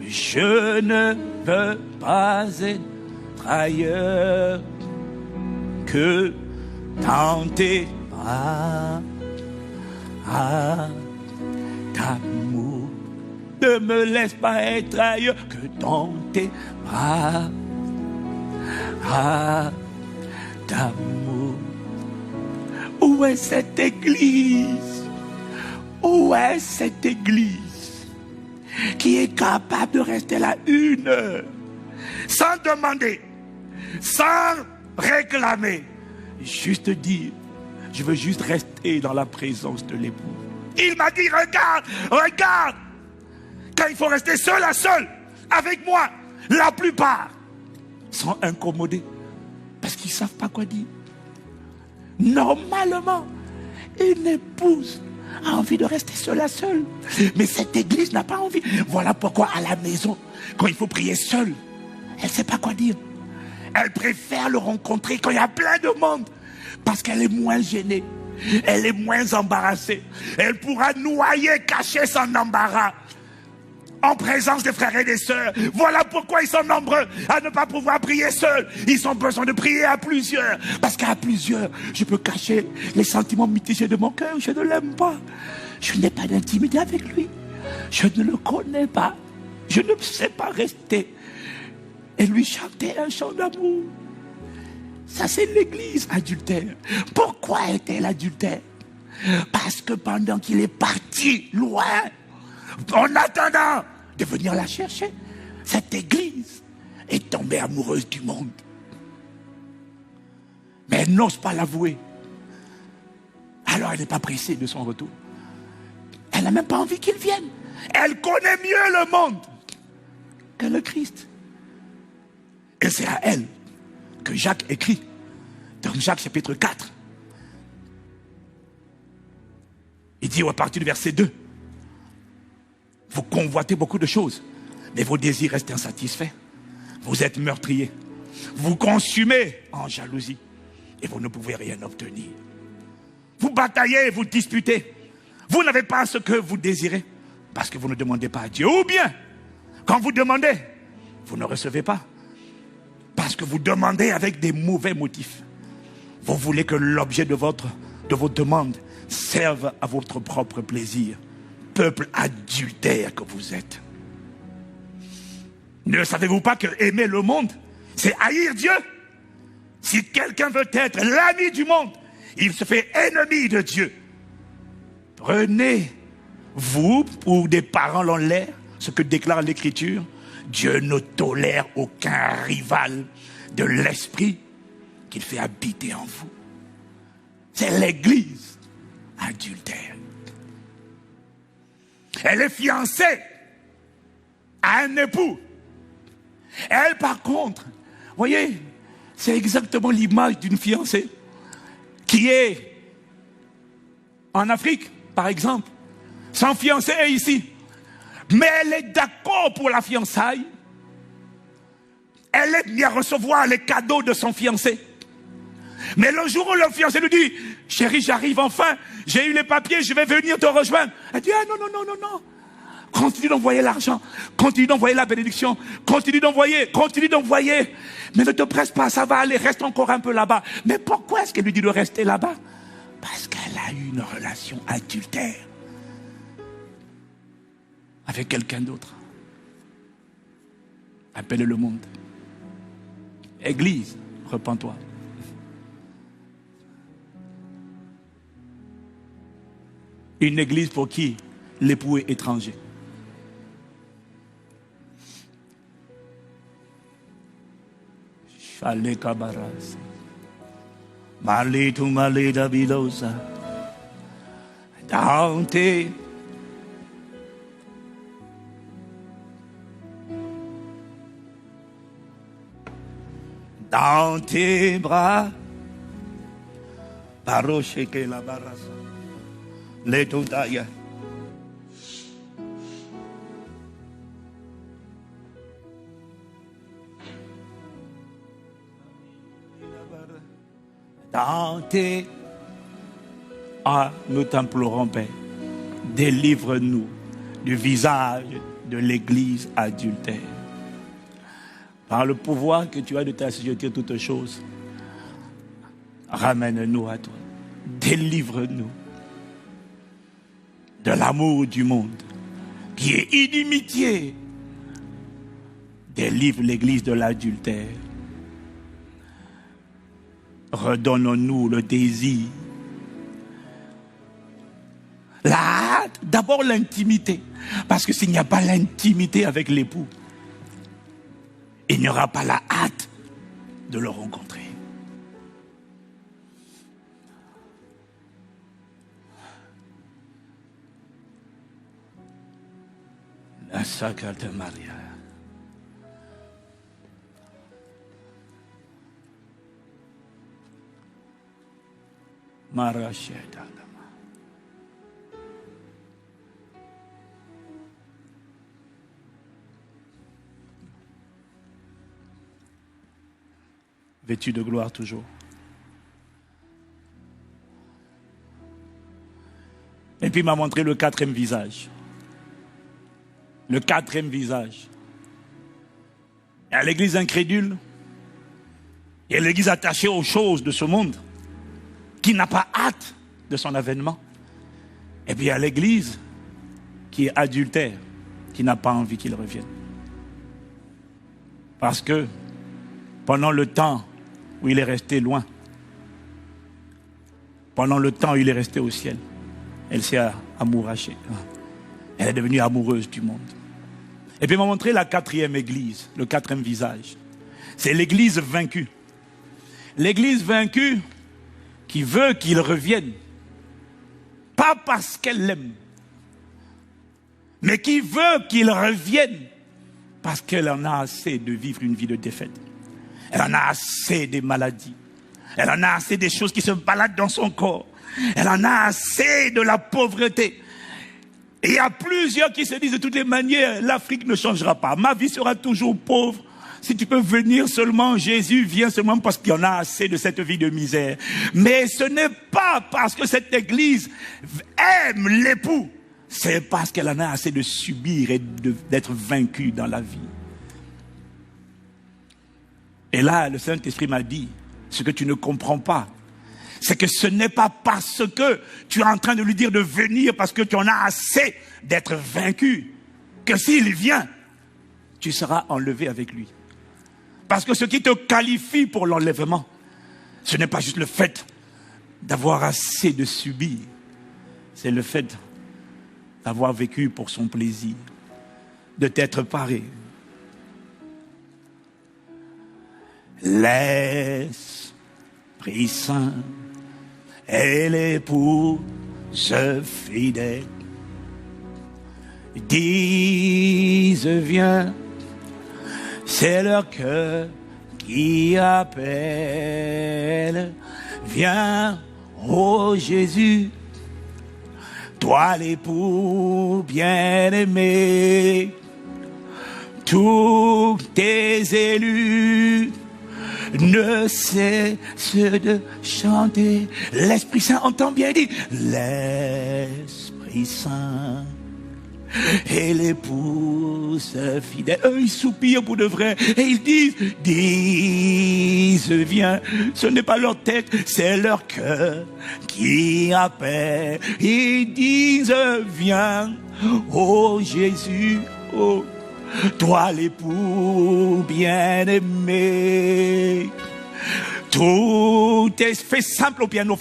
Je ne veux pas être ailleurs que dans tes bras. Ah, d'amour, ne me laisse pas être ailleurs que dans tes bras. Ah, d'amour. Où est cette église? Où est cette église qui est capable de rester là 1 heure sans demander, sans réclamer, juste dire, je veux juste rester dans la présence de l'époux. Il m'a dit, regarde, regarde, quand il faut rester seul à seul avec moi, la plupart sont incommodés parce qu'ils ne savent pas quoi dire. Normalement, une épouse a envie de rester seule à seule. Mais cette église n'a pas envie. Voilà pourquoi à la maison, quand il faut prier seule, elle ne sait pas quoi dire. Elle préfère le rencontrer quand il y a plein de monde. Parce qu'elle est moins gênée. Elle est moins embarrassée. Elle pourra noyer, cacher son embarras en présence des frères et des sœurs. Voilà pourquoi ils sont nombreux à ne pas pouvoir prier seuls. Ils ont besoin de prier à plusieurs. Parce qu'à plusieurs, je peux cacher les sentiments mitigés de mon cœur. Je ne l'aime pas. Je n'ai pas d'intimité avec lui. Je ne le connais pas. Je ne sais pas rester et lui chanter un chant d'amour. Ça, c'est l'église adultère. Pourquoi est-elle adultère? Parce que pendant qu'il est parti loin, en attendant de venir la chercher, cette église est tombée amoureuse du monde. Mais elle n'ose pas l'avouer. Alors elle n'est pas pressée de son retour. Elle n'a même pas envie qu'il vienne. Elle connaît mieux le monde que le Christ. Et c'est à elle que Jacques écrit dans Jacques chapitre 4. Il dit à partir du verset 2, vous convoitez beaucoup de choses, mais vos désirs restent insatisfaits. Vous êtes meurtrier. Vous consumez en jalousie. Et vous ne pouvez rien obtenir. Vous bataillez, vous disputez. Vous n'avez pas ce que vous désirez. Parce que vous ne demandez pas à Dieu. Ou bien, quand vous demandez, vous ne recevez pas. Parce que vous demandez avec des mauvais motifs. Vous voulez que l'objet de vos demandes serve à votre propre plaisir. Peuple adultère que vous êtes. Ne savez-vous pas que aimer le monde, c'est haïr Dieu? Si quelqu'un veut être l'ami du monde, il se fait ennemi de Dieu. Prenez, vous, pour des parents l'ont l'air, ce que déclare l'Écriture. Dieu ne tolère aucun rival de l'esprit qu'il fait habiter en vous. C'est l'église adultère. Elle est fiancée à un époux. Elle, par contre, voyez, c'est exactement l'image d'une fiancée qui est en Afrique, par exemple. Son fiancé est ici. Mais elle est d'accord pour la fiançaille. Elle est bien à recevoir les cadeaux de son fiancé. Mais le jour où le fiancé lui dit, chérie, j'arrive enfin, j'ai eu les papiers, je vais venir te rejoindre. Elle dit, ah non, non, non, non, non. Continue d'envoyer l'argent, continue d'envoyer la bénédiction, continue d'envoyer. Mais ne te presse pas, ça va aller, reste encore un peu là-bas. Mais pourquoi est-ce qu'elle lui dit de rester là-bas? Parce qu'elle a eu une relation adultère avec quelqu'un d'autre. Appelle le monde. Église, repens-toi. Une église pour qui l'époux est étranger. Chale kabaras. Mali tu mali da bilosa. Dante. Dans tes bras. Baroche que la barasa. Les tontaya. Dans tes... Ah, nous t'implorons, Père, délivre-nous du visage de l'église adultère. Par le pouvoir que tu as de t'assujetter toutes choses, ramène-nous à toi. Délivre-nous de l'amour du monde qui est inimitié. Délivre l'église de l'adultère. Redonne-nous le désir. La hâte, d'abord l'intimité. Parce que s'il n'y a pas l'intimité avec l'époux, il n'y aura pas la hâte de le rencontrer. La Sacre de Maria. Maracheta. Vêtu de gloire toujours. Et puis il m'a montré le quatrième visage. Le quatrième visage. Il y a l'église incrédule. Il y a l'église attachée aux choses de ce monde, qui n'a pas hâte de son avènement. Et puis il y a l'église qui est adultère, qui n'a pas envie qu'il revienne. Parce que pendant le temps où il est resté loin, pendant le temps où il est resté au ciel, elle s'est amourachée. Elle est devenue amoureuse du monde. Et puis il m'a montré la quatrième église, le quatrième visage. C'est l'église vaincue. L'église vaincue qui veut qu'il revienne. Pas parce qu'elle l'aime, mais qui veut qu'il revienne parce qu'elle en a assez de vivre une vie de défaite. Elle en a assez des maladies. Elle en a assez des choses qui se baladent dans son corps. Elle en a assez de la pauvreté. Et il y a plusieurs qui se disent de toutes les manières, l'Afrique ne changera pas. Ma vie sera toujours pauvre. Si tu peux venir seulement, Jésus vient seulement parce qu'il y en a assez de cette vie de misère. Mais ce n'est pas parce que cette église aime l'époux. C'est parce qu'elle en a assez de subir et d'être vaincue dans la vie. Et là, le Saint-Esprit m'a dit, ce que tu ne comprends pas, c'est que ce n'est pas parce que tu es en train de lui dire de venir parce que tu en as assez d'être vaincu, que s'il vient, tu seras enlevé avec lui. Parce que ce qui te qualifie pour l'enlèvement, ce n'est pas juste le fait d'avoir assez de subir, c'est le fait d'avoir vécu pour son plaisir, de t'être paré. L'Esprit Saint et l'épouse fidèle disent viens, c'est leur cœur qui appelle. Viens, ô Jésus, toi l'époux bien-aimé, tous tes élus ne cessent de chanter. L'Esprit Saint, entend bien dire, l'Esprit Saint et l'épouse fidèle. Eux, ils soupirent pour de vrai. Et ils disent, viens. Ce n'est pas leur tête, c'est leur cœur qui appelle. Ils disent, viens, ô Jésus, ô toi l'époux bien-aimé. Tout est fait simple au piano,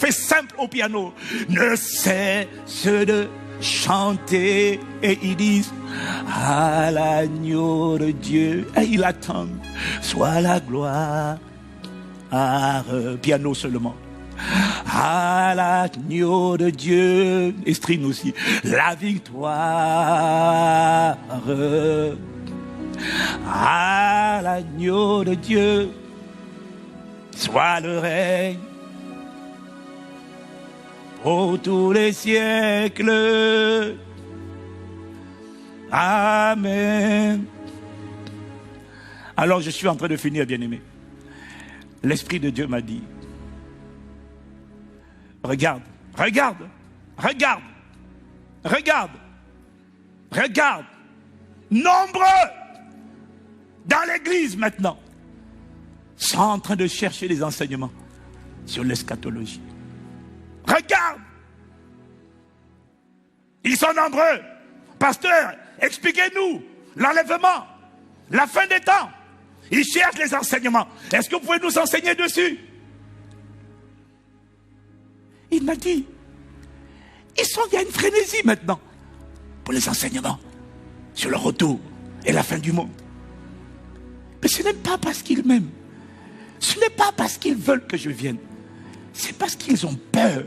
ne cesse de chanter. Et ils disent à l'agneau de Dieu, et ils attendent, soit la gloire, piano seulement, à l'agneau de Dieu, et string aussi, la victoire, à l'agneau de Dieu, soit le règne pour tous les siècles. Amen. Alors je suis en train de finir, bien-aimé. L'Esprit de Dieu m'a dit, regarde, nombreux dans l'église maintenant sont en train de chercher des enseignements sur l'eschatologie. Regarde, ils sont nombreux. Pasteur, expliquez-nous l'enlèvement, la fin des temps. Ils cherchent les enseignements. Est-ce que vous pouvez nous enseigner dessus? Il m'a dit, il y a une frénésie maintenant pour les enseignements sur le retour et la fin du monde. Mais ce n'est pas parce qu'ils m'aiment. Ce n'est pas parce qu'ils veulent que je vienne. C'est parce qu'ils ont peur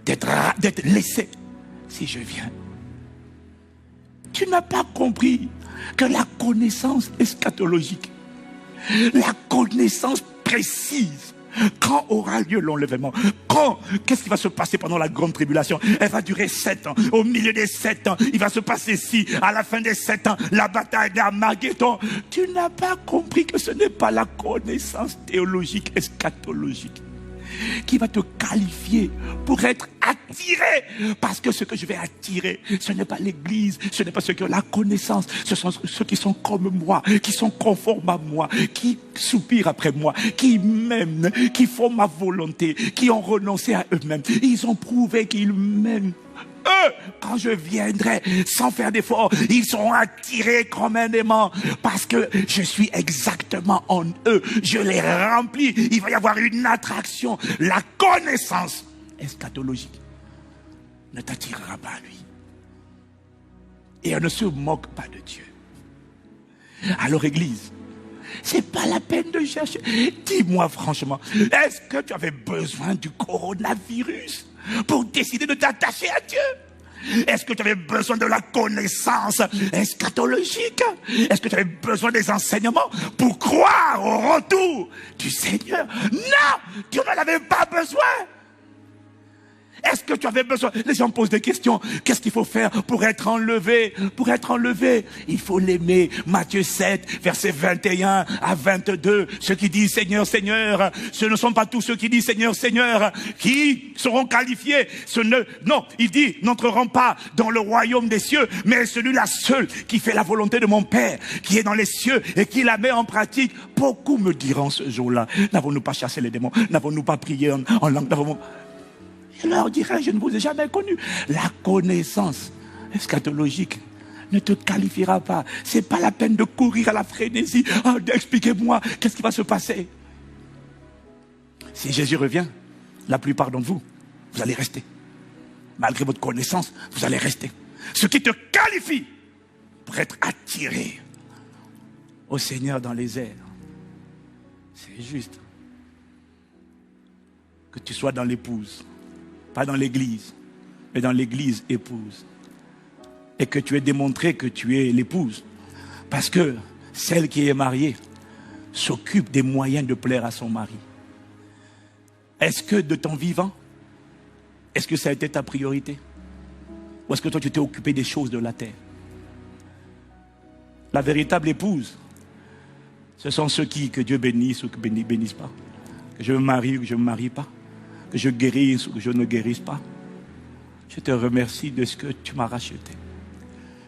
d'être laissés si je viens. Tu n'as pas compris que la connaissance eschatologique, la connaissance précise, quand aura lieu l'enlèvement, qu'est-ce qui va se passer pendant la grande tribulation? Elle va durer 7 ans. Au milieu des 7 ans, il va se passer ci. À la fin des 7 ans, la bataille d'Armageddon. Tu n'as pas compris que ce n'est pas la connaissance théologique, eschatologique qui va te qualifier pour être attiré. Parce que ce que je vais attirer, ce n'est pas l'église, ce n'est pas ceux qui ont la connaissance, ce sont ceux qui sont comme moi, qui sont conformes à moi, qui soupirent après moi, qui m'aiment, qui font ma volonté, qui ont renoncé à eux-mêmes. Ils ont prouvé qu'ils m'aiment. Eux, quand je viendrai sans faire d'effort, ils seront attirés comme un aimant parce que je suis exactement en eux. Je les remplis. Il va y avoir une attraction. La connaissance eschatologique ne t'attirera pas à lui. Et elle ne se moque pas de Dieu. Alors, Église, c'est pas la peine de chercher. Dis-moi franchement, est-ce que tu avais besoin du coronavirus pour décider de t'attacher à Dieu? Est-ce que tu avais besoin de la connaissance eschatologique? Est-ce que tu avais besoin des enseignements pour croire au retour du Seigneur? Non, tu n'en avais pas besoin. Est-ce que tu avais besoin? Les gens posent des questions. Qu'est-ce qu'il faut faire pour être enlevé? Pour être enlevé, il faut l'aimer. Matthieu 7, versets 21 à 22. Ceux qui disent Seigneur, Seigneur, ce ne sont pas tous ceux qui disent Seigneur, Seigneur, qui seront qualifiés. Non, il dit, n'entreront pas dans le royaume des cieux, mais celui-là seul qui fait la volonté de mon Père, qui est dans les cieux et qui la met en pratique. Beaucoup me diront ce jour-là, n'avons-nous pas chassé les démons? N'avons-nous pas prié en langue? Je leur dirai, je ne vous ai jamais connu. La connaissance eschatologique ne te qualifiera pas. C'est pas la peine de courir à la frénésie. Oh, expliquez-moi, qu'est-ce qui va se passer? Si Jésus revient, la plupart d'entre vous, vous allez rester. Malgré votre connaissance, vous allez rester. Ce qui te qualifie pour être attiré au Seigneur dans les airs, c'est juste que tu sois dans l'épouse. Pas dans l'église, mais dans l'église épouse. Et que tu aies démontré que tu es l'épouse. Parce que celle qui est mariée s'occupe des moyens de plaire à son mari. Est-ce que de ton vivant, est-ce que ça a été ta priorité? Ou est-ce que toi tu t'es occupé des choses de la terre? La véritable épouse, ce sont ceux que Dieu bénisse ou que bénisse pas. Que je me marie ou que je ne me marie pas. Que je guérisse ou que je ne guérisse pas. Je te remercie de ce que tu m'as racheté.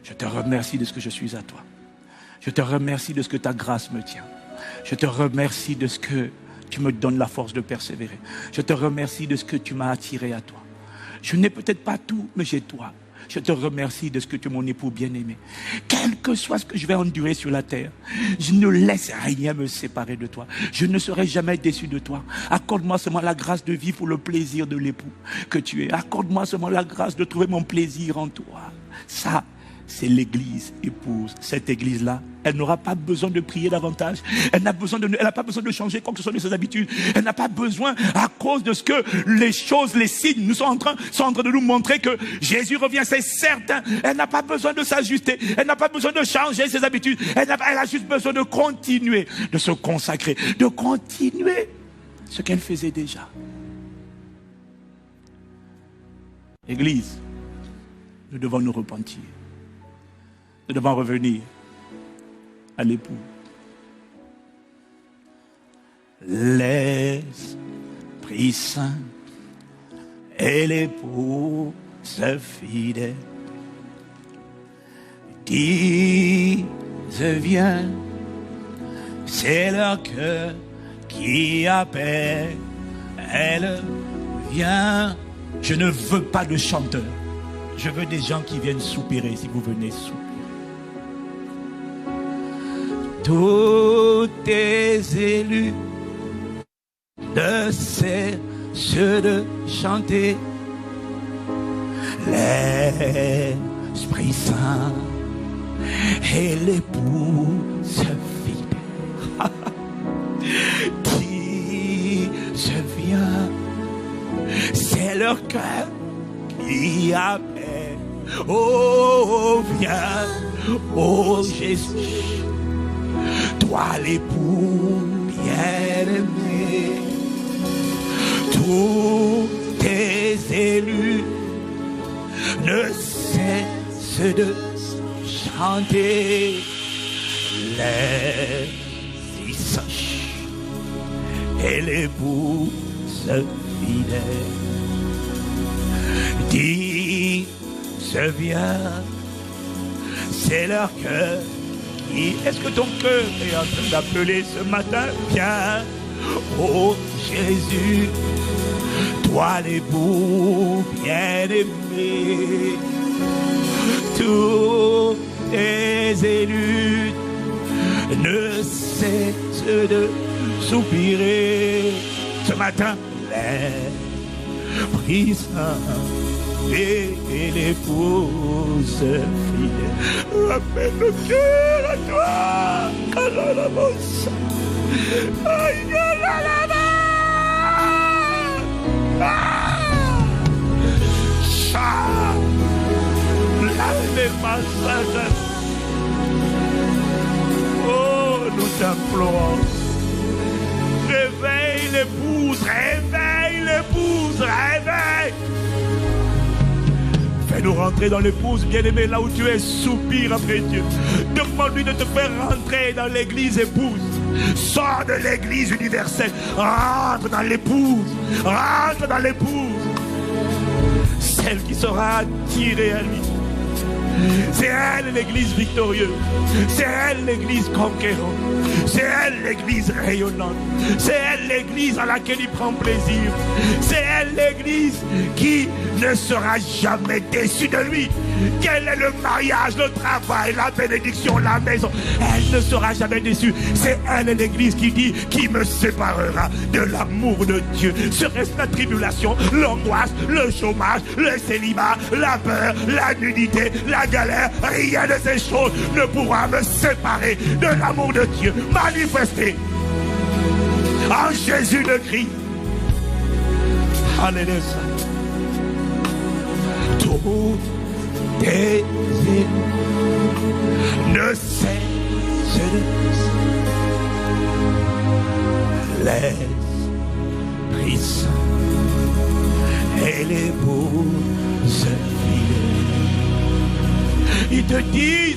Je te remercie de ce que je suis à toi. Je te remercie de ce que ta grâce me tient. Je te remercie de ce que tu me donnes la force de persévérer. Je te remercie de ce que tu m'as attiré à toi. Je n'ai peut-être pas tout, mais j'ai toi. Je te remercie de ce que tu es mon époux bien-aimé. Quel que soit ce que je vais endurer sur la terre, je ne laisse rien me séparer de toi. Je ne serai jamais déçu de toi. Accorde-moi seulement la grâce de vivre pour le plaisir de l'époux que tu es. Accorde-moi seulement la grâce de trouver mon plaisir en toi. Ça, c'est l'église épouse. Cette église-là, elle n'aura pas besoin de prier davantage. Elle n'a pas besoin de changer quoi que ce soit de ses habitudes. Elle n'a pas besoin, à cause de ce que les choses, les signes sont en train de nous montrer que Jésus revient, c'est certain. Elle n'a pas besoin de s'ajuster. Elle n'a pas besoin de changer ses habitudes. Elle a juste besoin de continuer, de se consacrer, de continuer ce qu'elle faisait déjà. Église, nous devons nous repentir. Nous devons revenir à l'époux. L'Esprit Saint et l'épouse fidèle disent viens, c'est leur cœur qui appelle. Elle vient. Je ne veux pas de chanteurs. Je veux des gens qui viennent soupirer. Si vous venez soupirer. Tous tes élus ne cessent de chanter l'Esprit Saint et l'épouse fidèle qui se vient, c'est leur cœur qui appelle. Oh, viens, oh Jésus. Toi l'époux bien-aimé, tous tes élus ne cessent de chanter l'Esprit Saint et l'épouse fidèle. Dis, je viens, c'est leur cœur. Est-ce que ton cœur est en train d'appeler ce matin? Viens, oh Jésus, toi l'époux bien-aimé, tous tes élus ne cessent de soupirer. Ce matin, l'Esprit Saint et l'épouse fidèle. Ramène le cœur à toi. Kalalabos. Aïe-la-la-la. Oh, nous t'implorons. Réveille l'épouse, réveille l'épouse, réveille. Fais-nous rentrer dans l'épouse, bien-aimé, là où tu es, soupire après Dieu. Demande-lui de te faire rentrer dans l'église épouse. Sors de l'église universelle. Rentre dans l'épouse. Rentre dans l'épouse. Celle qui sera attirée à lui. C'est elle l'église victorieuse. C'est elle l'église conquérante. C'est elle l'église rayonnante. C'est elle l'église à laquelle il prend plaisir. C'est elle l'église qui ne sera jamais déçue de lui. Quel est le mariage, le travail, la bénédiction, la maison? Elle ne sera jamais déçue. C'est elle l'église qui dit: qui me séparera de l'amour de Dieu? Serait-ce la tribulation, l'angoisse, le chômage, le célibat, la peur, la nudité, la galère? Rien de ces choses ne pourra me séparer de l'amour de Dieu manifesté en Jésus de Christ. Alléluia. Tout tes ennemis ne cessent de l'Esprit Saint et les bouses fidèles. Ils te disent,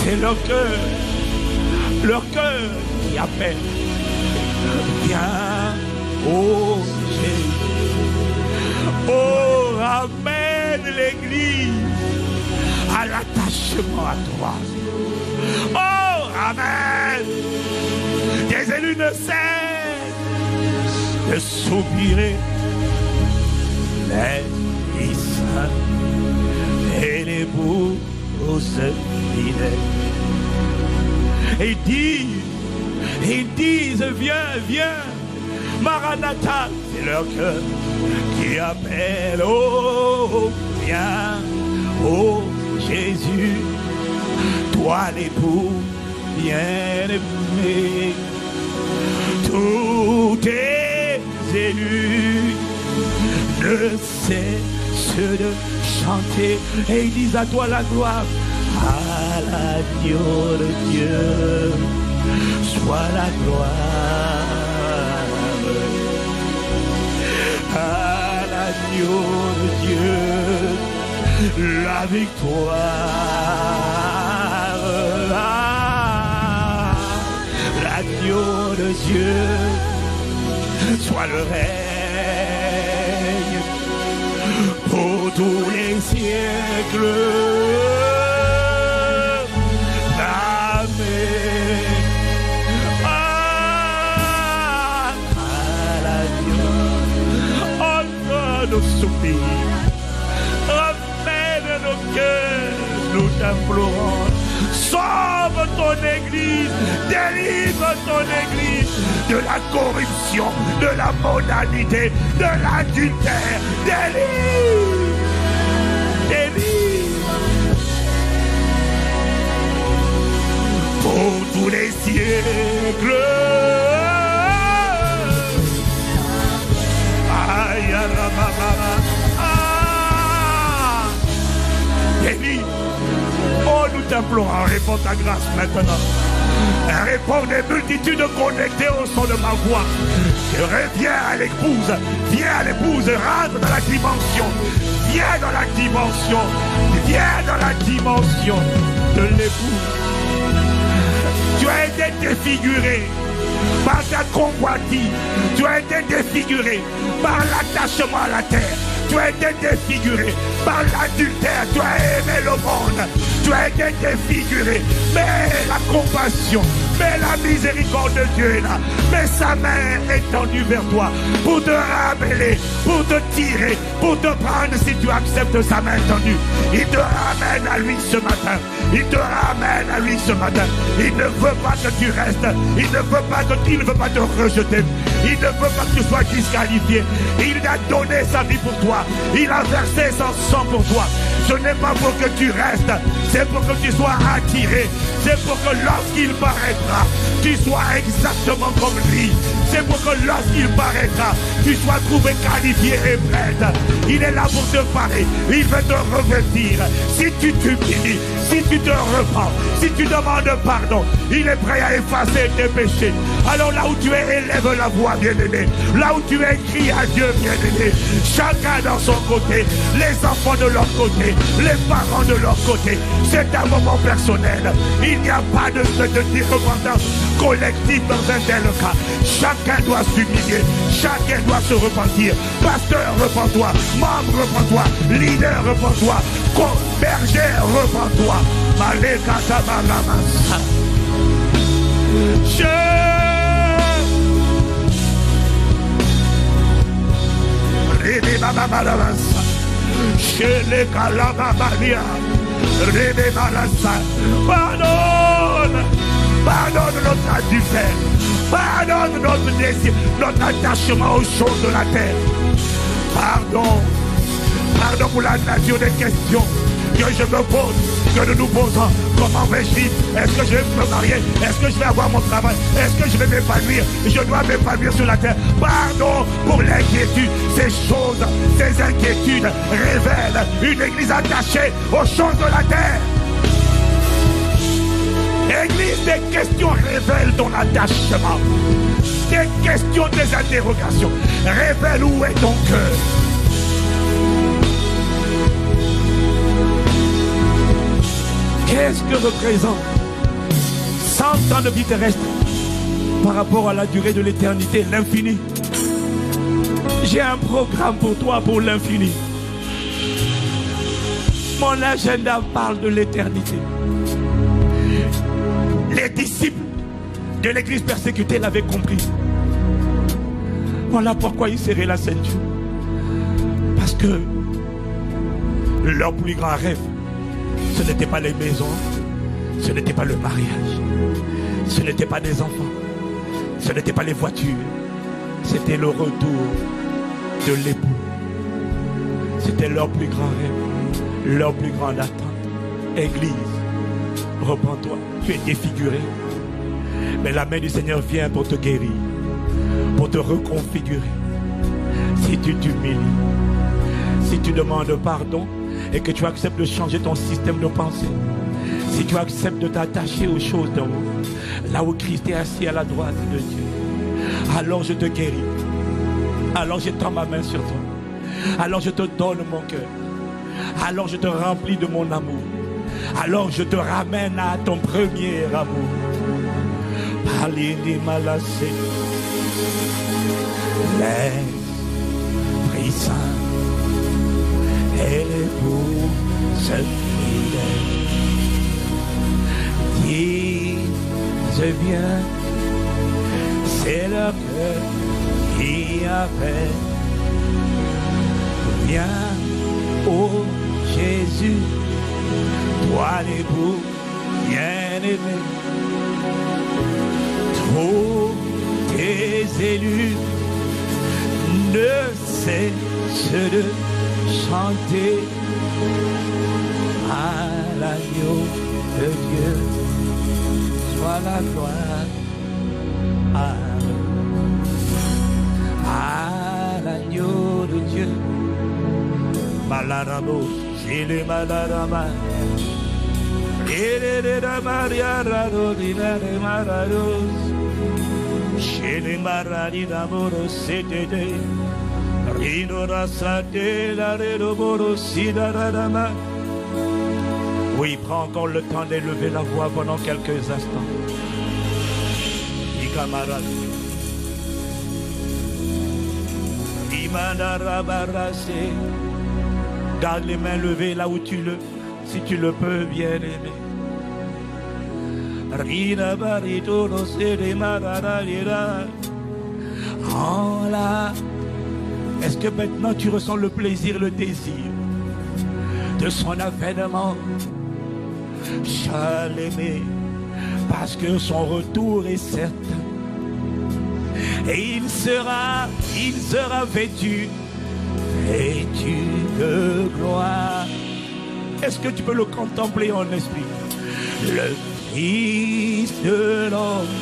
c'est leur cœur qui appelle. Viens, oh Jésus. Oh, ramène l'église à l'attachement à toi. Oh, ramène. Tes élus ne cessent de soupirer. L'Esprit Saint et les bouses fidèles. Et ils disent, viens, viens. Maranatha, c'est leur cœur qui appelle. Oh, viens, oh Jésus, toi l'époux bien-aimé. Tous tes élus ne cessent de chanter et ils disent: à toi la gloire, à l'agneau de Dieu, soit la gloire. À l'agneau de Dieu, la victoire. L'agneau de Dieu, soit le règne pour tous les siècles. Amen. Nos soupirs, ramène nos cœurs, nous t'implorons. Sauve ton église, délivre ton église de la corruption, de la mondanité, de l'adultère. Délivre, délivre. Pour tous les siècles. Élie, oh nous t'implorons, réponds ta grâce maintenant. Réponds des multitudes connectées au son de ma voix. Viens à l'épouse, rentre dans la dimension. Viens dans la dimension, viens dans la dimension de l'épouse. Tu as été défiguré par ta convoitise, tu as été défiguré par l'attachement à la terre, tu as été défiguré par l'adultère, tu as aimé le monde, tu as été défiguré, mais la compassion, mais la miséricorde de Dieu est là, mais sa main est tendue vers toi pour te rappeler, pour te tirer, pour te prendre si tu acceptes sa main tendue. Il te ramène à lui ce matin, il te ramène à lui ce matin. Il ne veut pas que tu restes, il ne veut pas te rejeter, il ne veut pas que tu sois disqualifié. Il a donné sa vie pour toi, il a versé son sang pour toi. Ce n'est pas pour que tu restes, c'est pour que tu sois attiré, c'est pour que lorsqu'il paraîtra, tu sois exactement comme lui. C'est pour que lorsqu'il paraîtra, tu sois trouvé qualifié et prête. Il est là pour te parler, il veut te revêtir. Si tu t'humilies, si tu te repens, si tu demandes pardon, il est prêt à effacer tes péchés, Alors là où tu es, élève la voix, bien-aimé. Là où tu es, crie à Dieu, bien-aimé. Chacun dans son côté, les enfants de leur côté, les parents de leur côté. C'est un moment personnel. Il n'y a pas de repentance collective dans un tel cas. Chacun doit s'humilier, chacun doit se repentir. Pasteur, repens-toi. Membre, repens-toi. Leader, repens-toi. Berger, repens-toi. Maleka Tabalamas. Rebe Baba Balabas. Chez les Calababania. Rebe Balasa. Pardonne. Pardonne notre adultère. Pardonne notre désir, notre attachement aux choses de la terre. Pardon. Pardon pour la nature des questions que je me pose, que nous nous posons. Comment vais-je vivre? Est-ce que je vais me marier? Est-ce que je vais avoir mon travail? Est-ce que je vais m'épanouir? Je dois m'épanouir sur la terre. Pardon pour l'inquiétude. Ces choses, ces inquiétudes révèlent une église attachée aux choses de la terre. Église, des questions révèlent ton attachement. Des questions, des interrogations révèlent où est ton cœur. Qu'est-ce que représente 100 ans de vie terrestre par rapport à la durée de l'éternité, l'infini? J'ai un programme pour toi pour l'infini. Mon agenda parle de l'éternité. Les disciples de l'église persécutée l'avaient compris. Voilà pourquoi ils serraient la ceinture. Parce que leur plus grand rêve, ce n'était pas les maisons, ce n'était pas le mariage, ce n'était pas des enfants, ce n'était pas les voitures, c'était le retour de l'époux. C'était leur plus grand rêve, leur plus grande attente. Église, repens-toi, tu es défiguré. Mais la main du Seigneur vient pour te guérir, pour te reconfigurer. Si tu t'humilies, si tu demandes pardon et que tu acceptes de changer ton système de pensée, si tu acceptes de t'attacher aux choses d'en haut, là où Christ est assis à la droite de Dieu, alors je te guéris. Alors je tends ma main sur toi. Alors je te donne mon cœur. Alors je te remplis de mon amour. Alors je te ramène à ton premier amour. Palini Malassé, l'Esprit Saint et l'époux se fidèle. Dis viens, c'est le cœur qui appelle. Viens, ô Jésus, toi l'époux bien-aimé. Tous tes élus ne cessent de chanter à l'agneau de Dieu. Soit la gloire à l'agneau de Dieu. Malarabo, c'est le malarama. Et les Maria Radodina de Marados. Chez les Maradi d'Amoro, c'était Rino Rassate, la Redoboro, Sidaradama. Oui, prends encore le temps d'élever la voix pendant quelques instants. Camarade. Imandarabarase. Garde les mains levées là où tu le, si tu le peux, bien aimé. Rina barito no se de mararalira. Oh là. Est-ce que maintenant tu ressens le plaisir, le désir de son avènement? Chalémé, parce que son retour est certain. Et il sera vêtu de gloire. Est-ce que tu peux le contempler en esprit? Le Fils de l'homme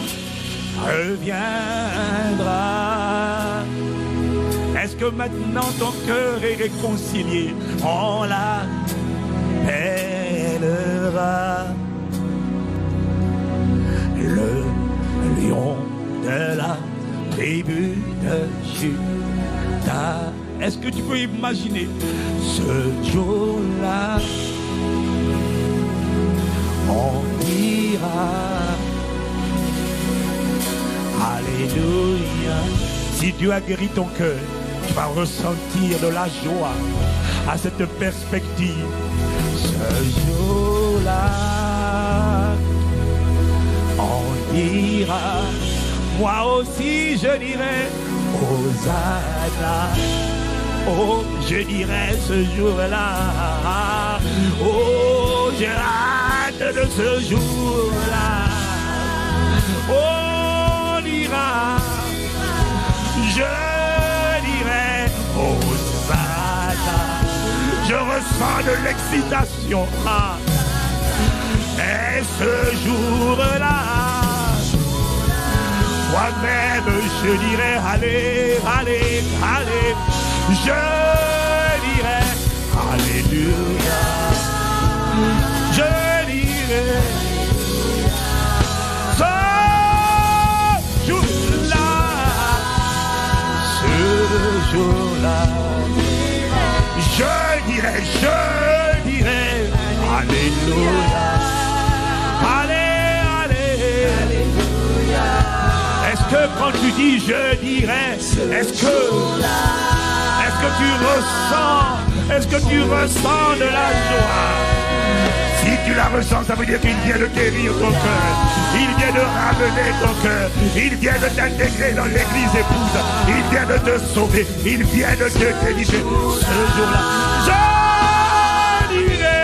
reviendra. Est-ce que maintenant ton cœur est réconcilié? On l'appellera le lion de de Juda. Est-ce que tu peux imaginer ce jour-là? On dira Alléluia. Si Dieu a guéri ton cœur, tu vas ressentir de la joie à cette perspective. Ce jour-là, on dira, moi aussi je dirai Hosanna. Oh, je dirai ce jour-là. Oh, j'ai hâte de ce jour-là. On dira, je dirai Hosanna. Je ressens de l'excitation. Et ce jour-là, moi-même je dirai allez, allez, allez. Je dirai Alléluia. Je dirai ce jour-là, ce jour-là. Je dirai Alléluia. Allez, allez. Est-ce que quand tu dis je dirai, est-ce que tu ressens de la joie? Si tu la ressens, ça veut dire qu'il vient de guérir ton cœur. Il vient de ramener ton cœur. Il vient de t'intégrer dans l'église épouse. Il vient de te sauver. Il vient de te délivrer. Ce jour-là, je dirai.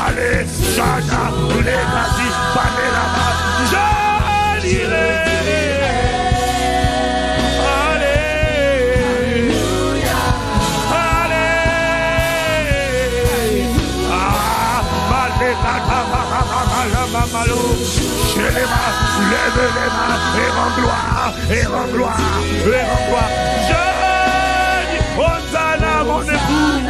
Allez, Shana, Legasi, Panelama, je dirai, allez, allez, lève les mains et rends gloire, et rends gloire, et rends gloire. Je dis, Hosanna, mon époux.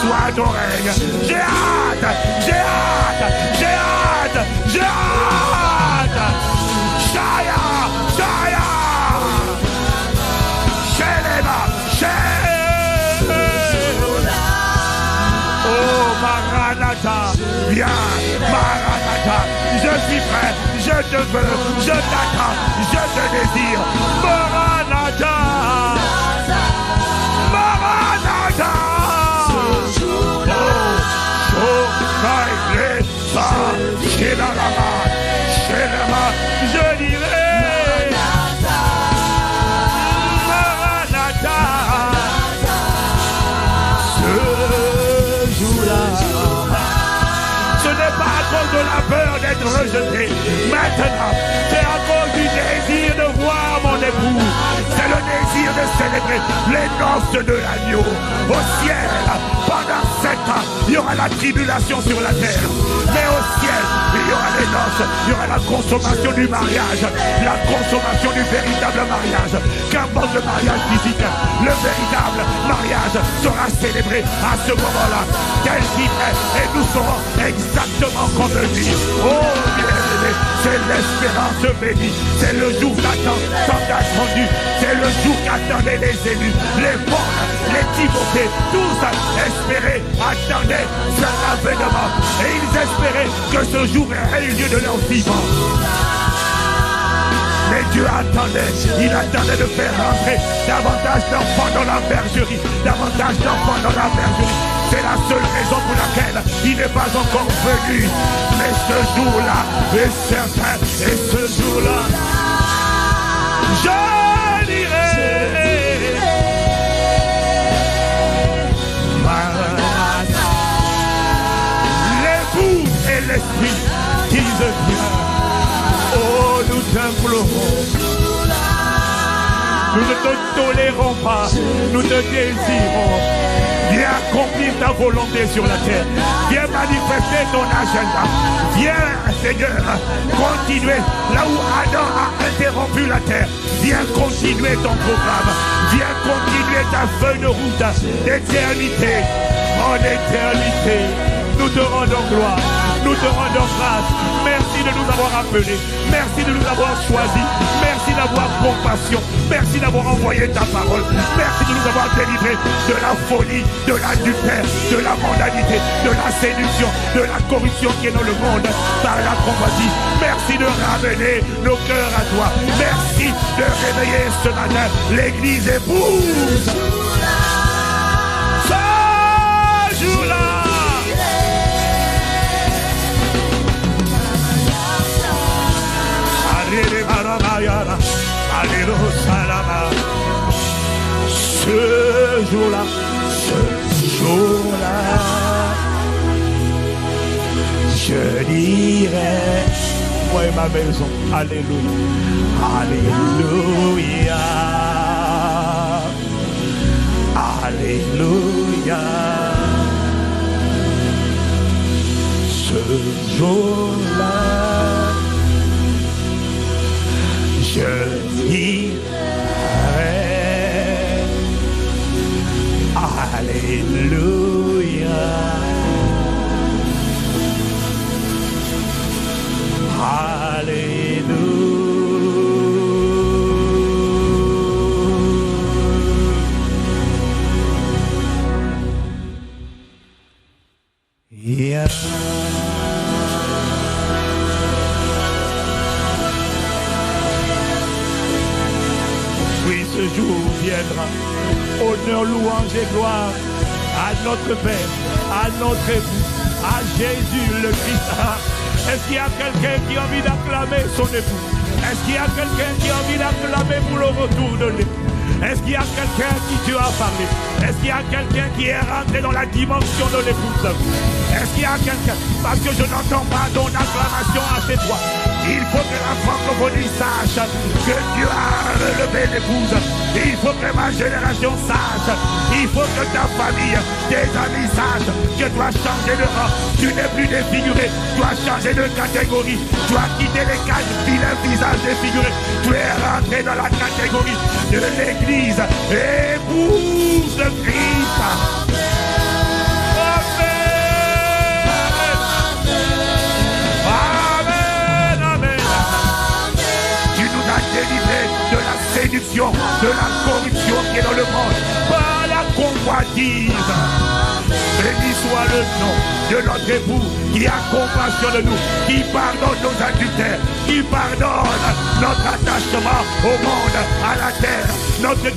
Soit ton règne. J'ai hâte, j'ai hâte, j'ai hâte, j'ai hâte. Chaya, Chaya. Chelema, oh, Maranatha, viens, Maranatha. Je suis prêt, je te veux, je t'attends, je te désire. Maranatha, Maranatha. Je dirai Maranatha. Ce jour-là, ce n'est pas à cause de la peur d'être rejeté. Maintenant, c'est à cause du désir de voir mon époux. C'est le désir de célébrer les noces de l'agneau. Au ciel, pendant 7 ans, il y aura la tribulation sur la terre. Mais au ciel, il y aura les noces, il y aura la consommation du mariage, la consommation du véritable mariage. Qu'importe le mariage physique, le véritable mariage sera célébré à ce moment-là. Tel qu'il est, et nous serons exactement comme lui. Oh bien-aimé, c'est l'espérance bénie. C'est le jour d'attente tant attendu. C'est le jour qu'attendaient les élus, les Paul, les Timothée, tous espéraient, attendaient cet avènement. Et ils espéraient que ce jour ait lieu de leur vivant. Mais Dieu attendait, il attendait de faire rentrer davantage d'enfants dans la bergerie, davantage d'enfants dans la bergerie. C'est la seule raison pour laquelle il n'est pas encore venu. Mais ce jour-là est certain. Et ce jour-là, je dirai Maranatha. L'époux et l'esprit disent bien. Oh, nous t'implorons. Nous ne te tolérons pas, nous te désirons. Viens accomplir ta volonté sur la terre. Viens manifester ton agenda. Viens, Seigneur, continuer là où Adam a interrompu la terre. Viens continuer ton programme. Viens continuer ta feuille de route d'éternité en éternité. Nous te rendons gloire. Nous te rendons grâce. Merci de nous avoir appelés. Merci de nous avoir choisis. Merci d'avoir compassion. Merci d'avoir envoyé ta parole. Merci de nous avoir délivrés de la folie, de l'adultère, de la mondanité, de la séduction, de la corruption qui est dans le monde par la convoitise. Merci de ramener nos cœurs à toi. Merci de réveiller ce matin l'église épouse. Ce jour-là. Ce jour-là, je dirai, moi et ma maison, alléluia, alléluia, alléluia. Ce jour-là, je dirai alléluia, alléluia. Oui, ce jour viendra. Honneur, louange et gloire à notre Père, à notre époux, à Jésus le Christ. Est-ce qu'il y a quelqu'un qui a envie d'acclamer son époux? Est-ce qu'il y a quelqu'un qui a envie d'acclamer pour le retour de l'époux? Est-ce qu'il y a quelqu'un à qui Dieu a parlé? Est-ce qu'il y a quelqu'un qui est rentré dans la dimension de l'épouse? Est-ce qu'il y a quelqu'un? Parce que je n'entends pas ton acclamation à tes doigts. Il faut que la francophonie sache que Dieu a relevé l'épouse. Il faut que ma génération sache. Il faut que ta famille, tes amis sachent que tu as changé de rang. Tu n'es plus défiguré. Tu as changé de catégorie. Tu as quitté les cages vilains visages défigurés. Tu es rentré dans la catégorie de l'église épouse de Christ. Délivré de la séduction, de la corruption qui est dans le monde, par la convoitise. Béni soit le nom de notre époux qui a compassion de nous, qui pardonne nos adultères, qui pardonne notre attachement au monde, à la terre,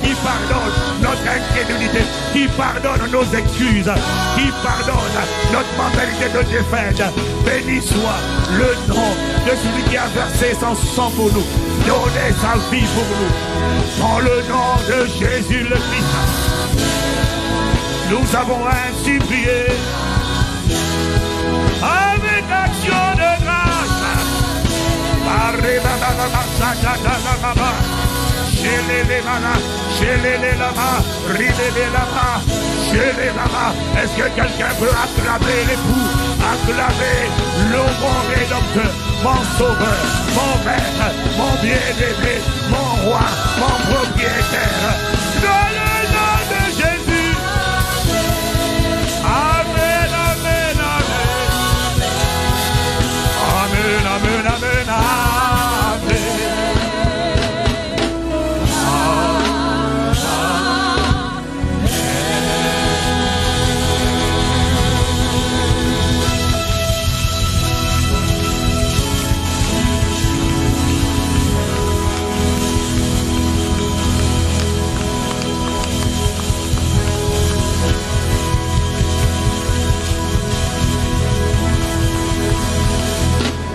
qui pardonne notre incrédulité, qui pardonne nos excuses, qui pardonne notre mentalité de défaite. Béni soit le nom de celui qui a versé son sang pour nous, donné sa vie pour nous. Dans le nom de Jésus le Christ, nous avons ainsi prié avec action de grâce. Est-ce que quelqu'un peut acclamer l'époux, acclamer le bon rédempteur, mon sauveur, mon maître, mon bien-aimé?